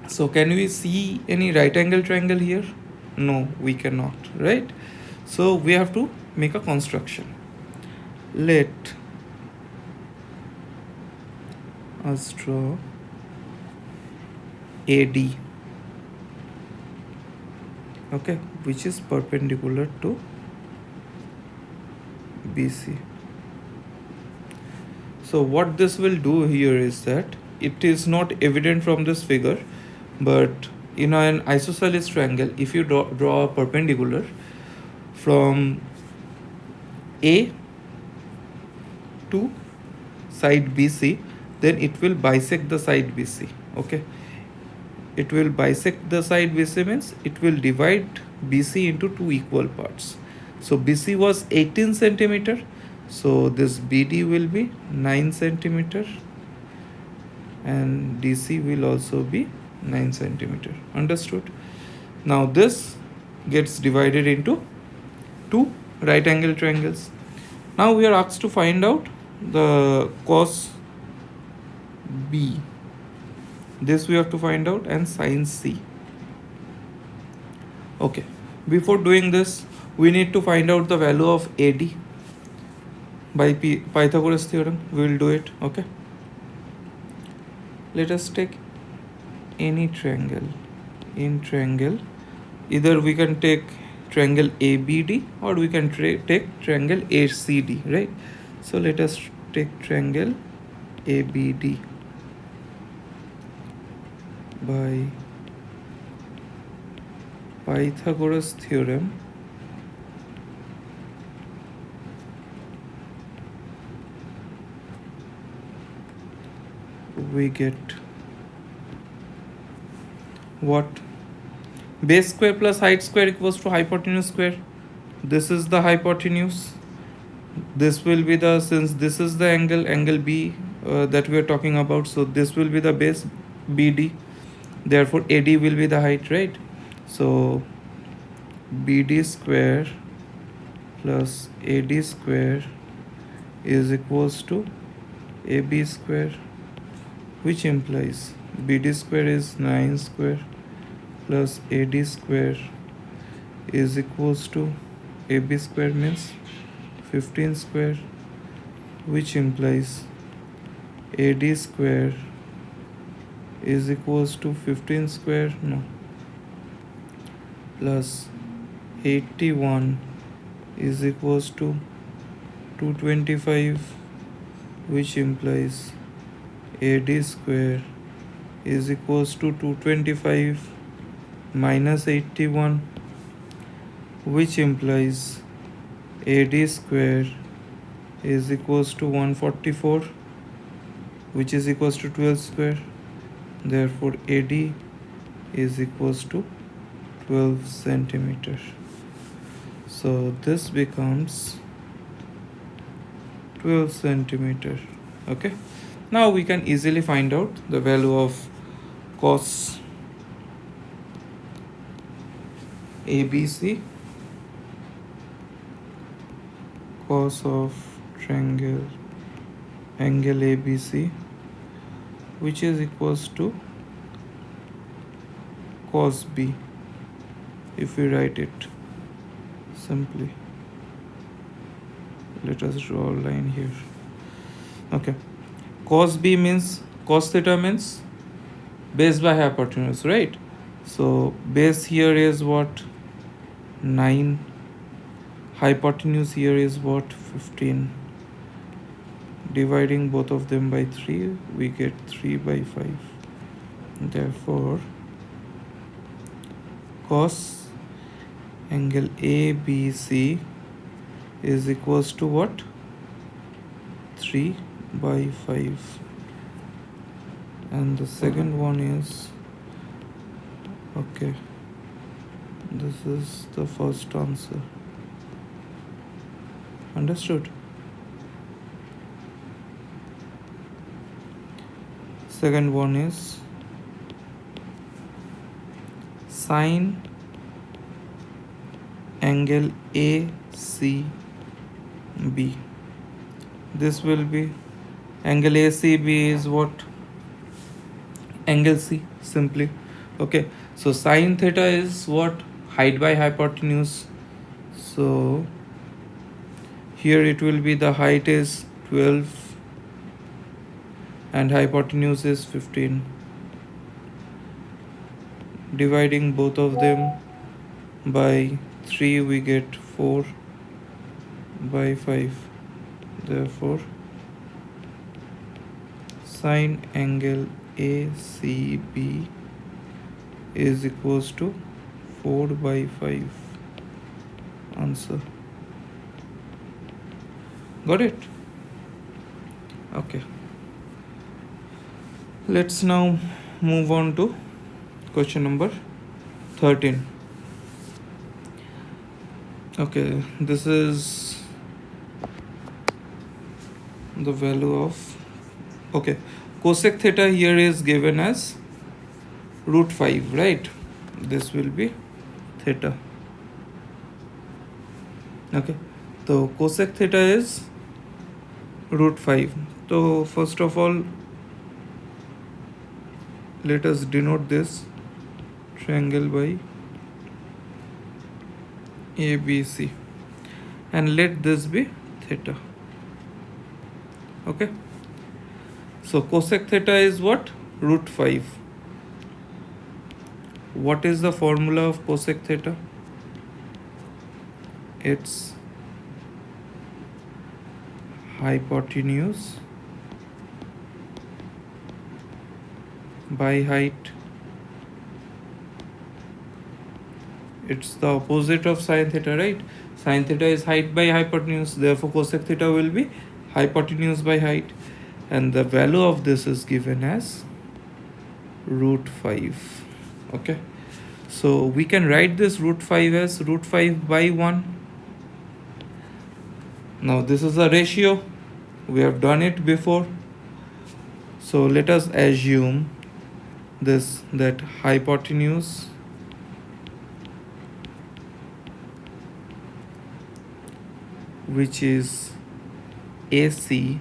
So can we see any right angle triangle here? No, we cannot, right? So we have to make a construction. Let us draw AD, okay, which is perpendicular to BC. So what this will do here is that it is not evident from this figure, but in an isosceles triangle, if you draw a perpendicular from A to side BC, then it will bisect the side BC. Okay, it will bisect the side BC means it will divide BC into two equal parts. So BC was 18 centimeter, so this BD will be 9 centimeter and DC will also be 9 centimeter. Understood? Now this gets divided into two right angle triangles. Now we are asked to find out the cos B. This we have to find out, and sin C. Okay. Before doing this, we need to find out the value of AD by Pythagoras theorem. We will do it. Okay. Let us take any triangle. In triangle, either we can take triangle ABD or we can take triangle ACD, right? So let us take triangle ABD by Pythagoras theorem. We get what? Base square plus height square equals to hypotenuse square. This is the hypotenuse. This will be the, since this is the angle B that we are talking about, so this will be the base BD. Therefore AD will be the height, right? So BD square plus AD square is equals to AB square, which implies BD square is 9 square plus AD square is equals to AB square means 15 square, which implies AD square is equals to 15 square, no, plus 81 is equals to 225, which implies AD square is equals to 225 minus 81, which implies AD square is equals to 144, which is equals to 12 square. Therefore AD is equals to 12 centimeter. So this becomes 12 centimeter. Okay, now we can easily find out the value of cos ABC, cos of triangle angle ABC, which is equals to cos B if we write it simply. Let us draw a line here. Okay, cos B means cos theta means base by hypotenuse, right? So base here is what, 9, hypotenuse here is what, 15. Dividing both of them by 3, we get 3 by 5. Therefore cos angle ABC is equals to what, 3 by 5. And the second one is, okay, this is the first answer. Understood? Second one is sine angle ACB. This will be, angle ACB is what, angle C simply. Okay, so sine theta is what, height by hypotenuse. So here it will be, the height is 12 and hypotenuse is 15. Dividing both of them by 3, we get 4 by 5. Therefore sine angle ACB is equals to 4 by 5. Answer. Got it? Okay. Let's now move on to question number 13. Okay, this is the value of, okay, cosec theta here is given as root 5, right? This will be theta. Okay, so cosec theta is root 5. So first of all, let us denote this triangle by ABC and let this be theta. Okay, so cosec theta is what, root 5. What is the formula of cosec theta? It's hypotenuse by height. It's the opposite of sine theta, right? Sine theta is height by hypotenuse, therefore cosec theta will be hypotenuse by height, and the value of this is given as root 5. Okay, so we can write this root 5 as root 5 by 1. Now this is a ratio, we have done it before, so let us assume this, that hypotenuse which is AC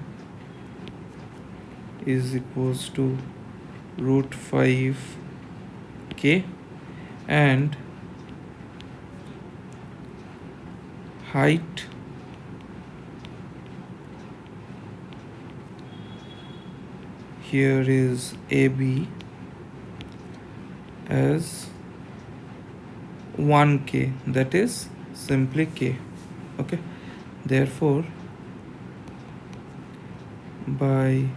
is equals to root 5k and height here is AB as 1k, that is simply k. Okay, therefore by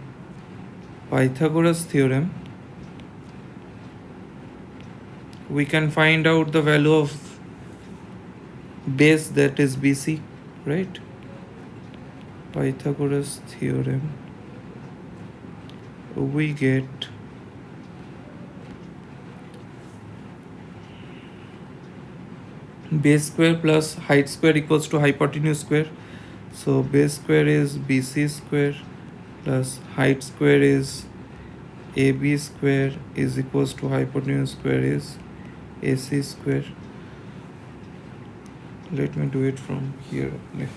Pythagoras theorem we can find out the value of base, that is BC, right? Pythagoras theorem, we get base square plus height square equals to hypotenuse square. So base square is BC square plus height square is AB square is equals to hypotenuse square is AC square. Let me do it from here only.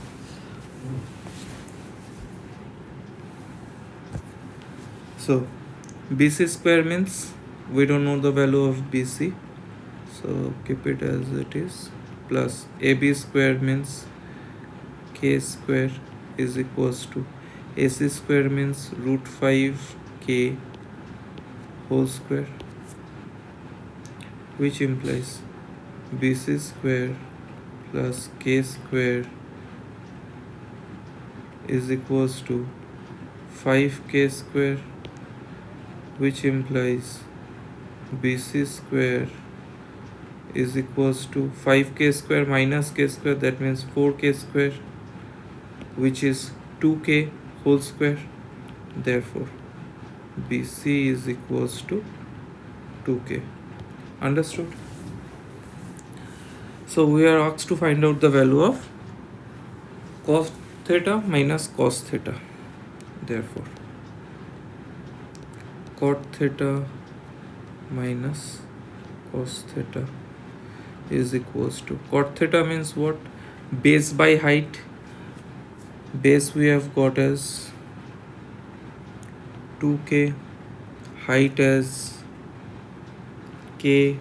So BC square means we don't know the value of BC, so keep it as it is, plus AB square means K square is equals to AC square means root 5 K whole square, which implies BC square plus K square is equals to 5K square, which implies BC square is equals to 5K square minus K square, that means 4K square, which is 2K whole square. Therefore BC is equals to 2K. Understood? So we are asked to find out the value of cos theta minus cos theta. Therefore cot theta minus cos theta is equals to, cot theta means what? Base by height. Base we have got as 2K, height as K,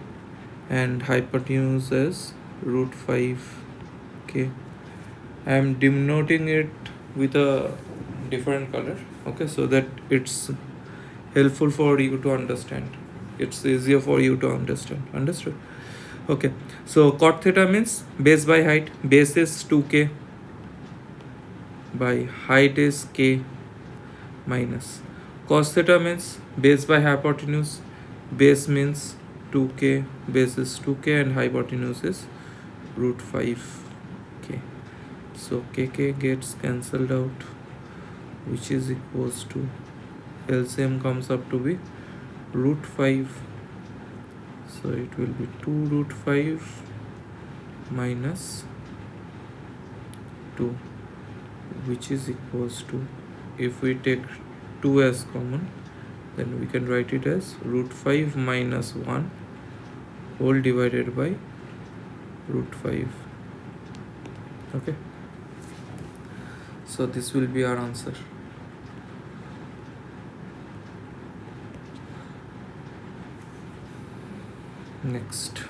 and hypotenuse as root 5K. I am denoting it with a different color, okay, so that it's helpful for you to understand. It's easier for you to understand. Understood? Okay, so cot theta means base by height. Base is 2K by height is K, minus cos theta means base by hypotenuse. Base means 2K, base is 2K, and hypotenuse is root 5K. So KK gets cancelled out, which is equals to, LCM comes up to be root 5. So it will be 2 root 5 minus 2, which is equals to, if we take 2 as common, then we can write it as root 5 minus 1 whole divided by root 5. Okay, so this will be our answer. Next,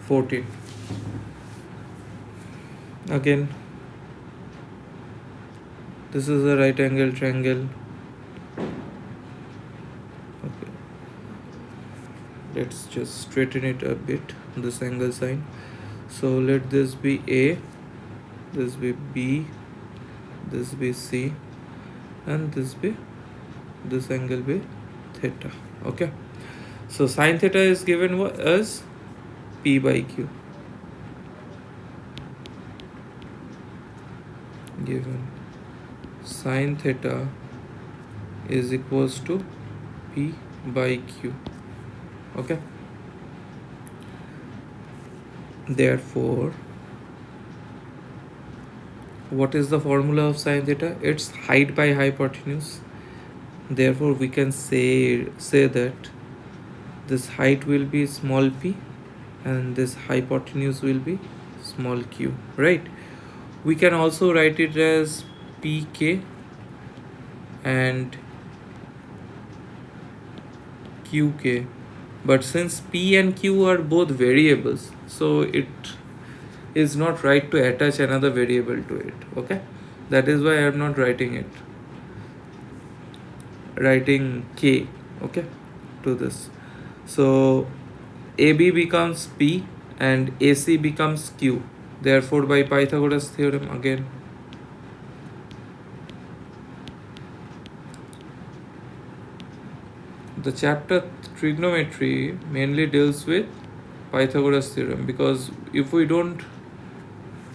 14. Again, this is a right angle triangle. Okay, let's just straighten it a bit, this angle sign. So let this be A, this be B, this be C, and this angle be theta. Okay, so sine theta is given as P by Q. Given sine theta is equals to P by Q. Okay, therefore what is the formula of sine theta? It's height by hypotenuse. Therefore we can say that this height will be small p and this hypotenuse will be small q, right? We can also write it as pk and qk, but since p and q are both variables, so it is not right to attach another variable to it. Okay, that is why I am not writing k, okay, to this. So AB becomes P and AC becomes Q. Therefore by Pythagoras theorem again, the chapter trigonometry mainly deals with Pythagoras theorem, because if we don't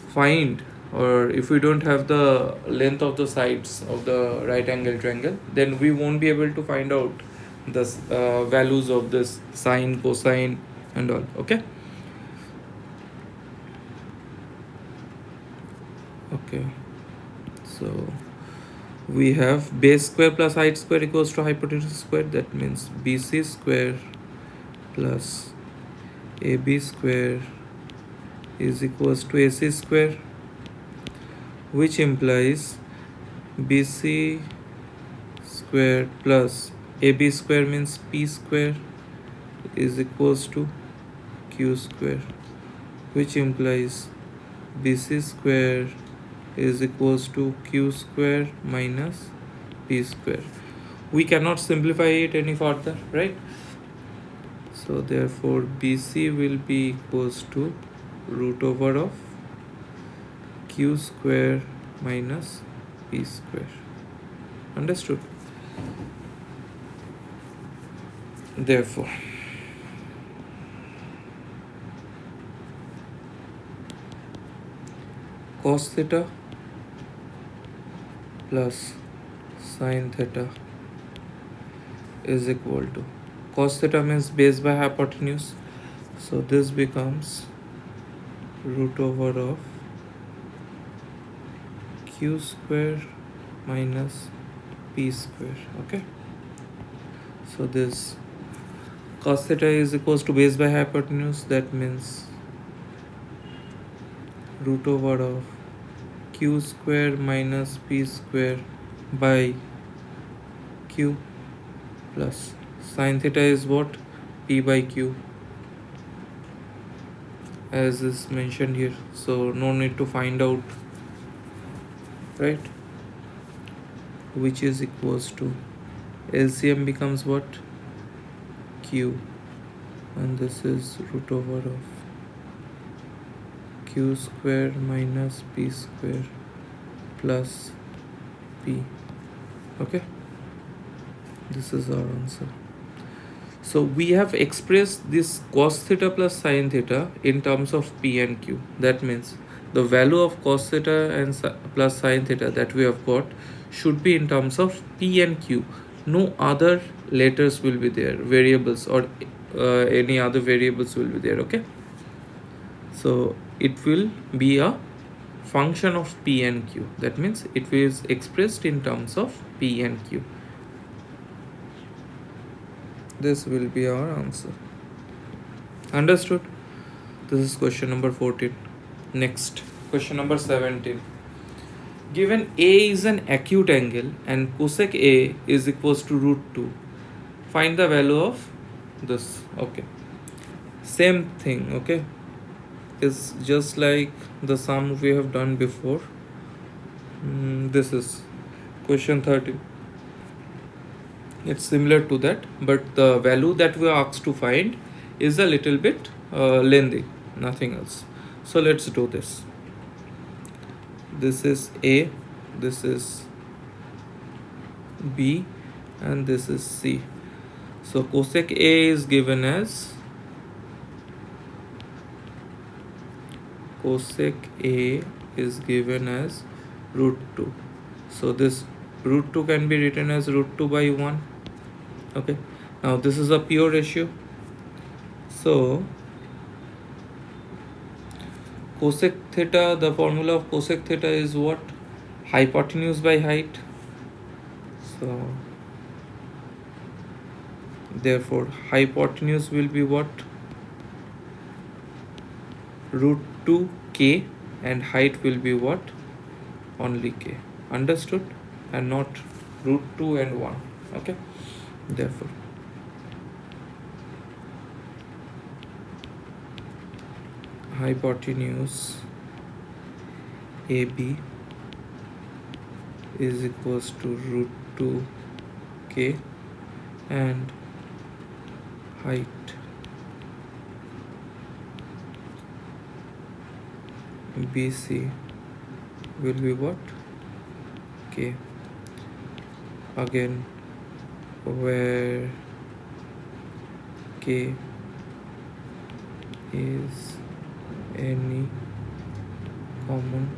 find, or if we don't have the length of the sides of the right angle triangle, then we won't be able to find out the values of this sine, cosine and all. Okay, okay, So we have base square plus height square equals to hypotenuse square. That means BC square plus AB square is equals to AC square, which implies BC square plus AB square means P square is equals to Q square, which implies BC square is equals to Q square minus P square. We cannot simplify it any further, right? So therefore BC will be equals to root over of Q square minus P square. Understood? Therefore cos theta plus sin theta is equal to, cos theta means base by hypotenuse, so this becomes root over of Q square minus P square. Okay, so this cos theta is equals to base by hypotenuse, that means root over of Q square minus P square by Q, plus sin theta is what? P by Q, as is mentioned here, so no need to find out, right? Which is equals to, LCM becomes what? Q, and this is root over of Q square minus P square plus P. Okay, this is our answer. So we have expressed this cos theta plus sin theta in terms of P and Q. That means the value of cos theta and plus sin theta that we have got should be in terms of P and Q. No other letters will be there, variables or any other variables will be there. Okay, so it will be a function of P and Q. That means it is expressed in terms of P and Q. This will be our answer. Understood? This is question number 14. Next, question number 17. Given A is an acute angle and cosec A is equals to root 2. Find the value of this. Okay. Same thing, okay? It's just like the sum we have done before. This is question 13. It's similar to that, but the value that we are asked to find is a little bit lengthy, nothing else. So let's do this. This is A, this is B, and this is C. So cosec A is given as root 2. So this root 2 can be written as root 2 by 1. Okay, now this is a pure ratio. So cosec theta, the formula of cosec theta is what? Hypotenuse by height. So therefore hypotenuse will be what? Root 2 k, and height will be what? Only k. Understood? And not root 2 and 1. Okay, therefore hypotenuse AB is equals to root 2 k, and height BC will be what? K. Again, where K is any common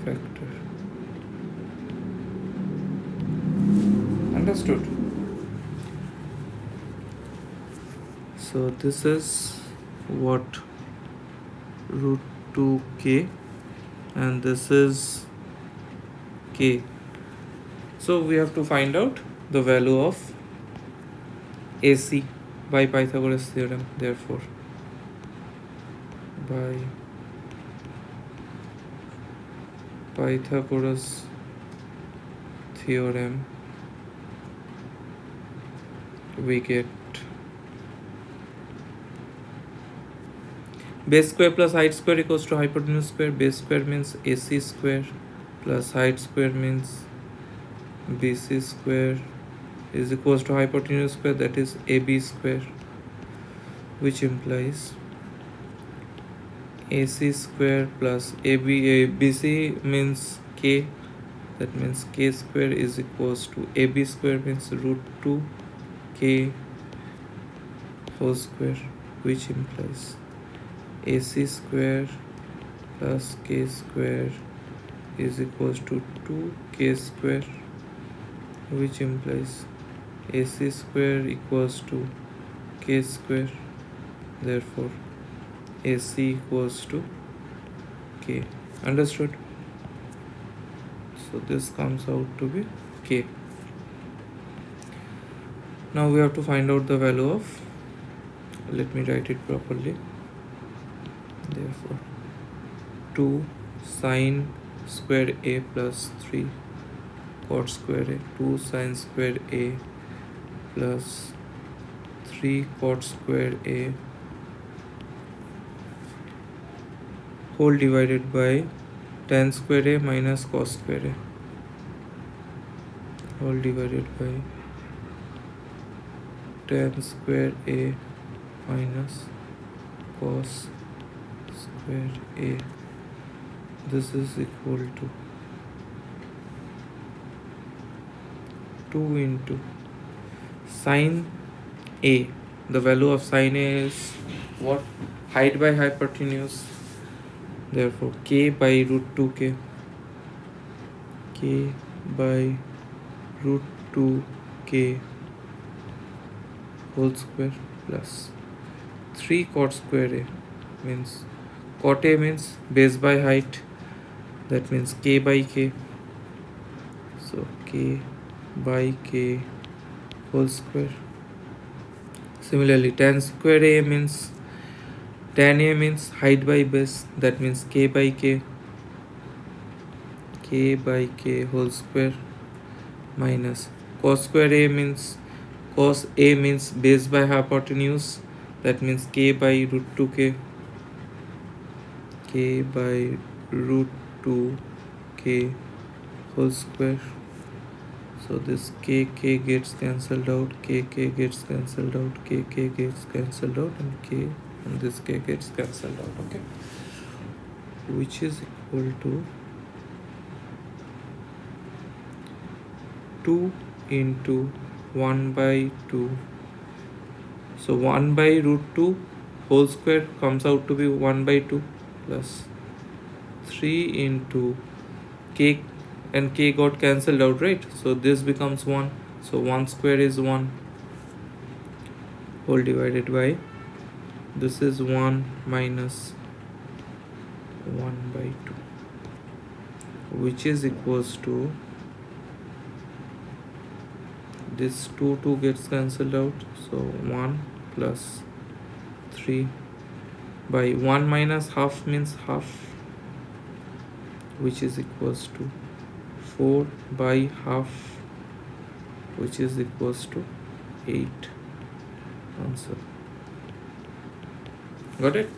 factor. Understood? So this is what? Root 2k and this is k. So we have to find out the value of AC by Pythagoras theorem. Therefore, by Pythagoras theorem, we get base square plus height square equals to hypotenuse square. Base square means AC square plus height square means BC square is equals to hypotenuse square, that is AB square, which implies AC square plus BC means K, that means K square is equals to AB square means root 2 K whole square, which implies AC square plus K square is equals to 2K square, which implies AC square equals to K square. Therefore, AC equals to K. Understood? So this comes out to be K. Now we have to find out the value of, let me write it properly. Therefore, 2 sine square A plus 3 cot square A, 2 sine square A plus 3 cot square A whole divided by tan square A minus cos square A whole divided by tan square A minus cos square A. This is equal to 2 into sine A. The value of sine A is what? Height by hypotenuse. Therefore, K by root 2K. K by root 2K whole square plus 3 cot square A means cot A means base by height, that means K by K. So K by K whole square. Similarly, tan square A means tan A means height by base, that means K by K. K by K whole square minus cos square A means cos A means base by hypotenuse, that means K by root 2K. K by root 2K whole square. So this K gets cancelled out, K gets cancelled out, K gets cancelled out, and this K gets cancelled out, okay? Which is equal to 2 into 1 by 2. So 1 by root 2 whole square comes out to be 1 by 2 plus 3 into K, and K got cancelled out, right? So this becomes 1. So 1 square is 1 whole divided by, this is 1 minus 1 by 2, which is equals to, this 2 gets cancelled out, so 1 plus 3 by 1 minus half means half, which is equals to 4 by half, which is equals to 8. Answer. Got it?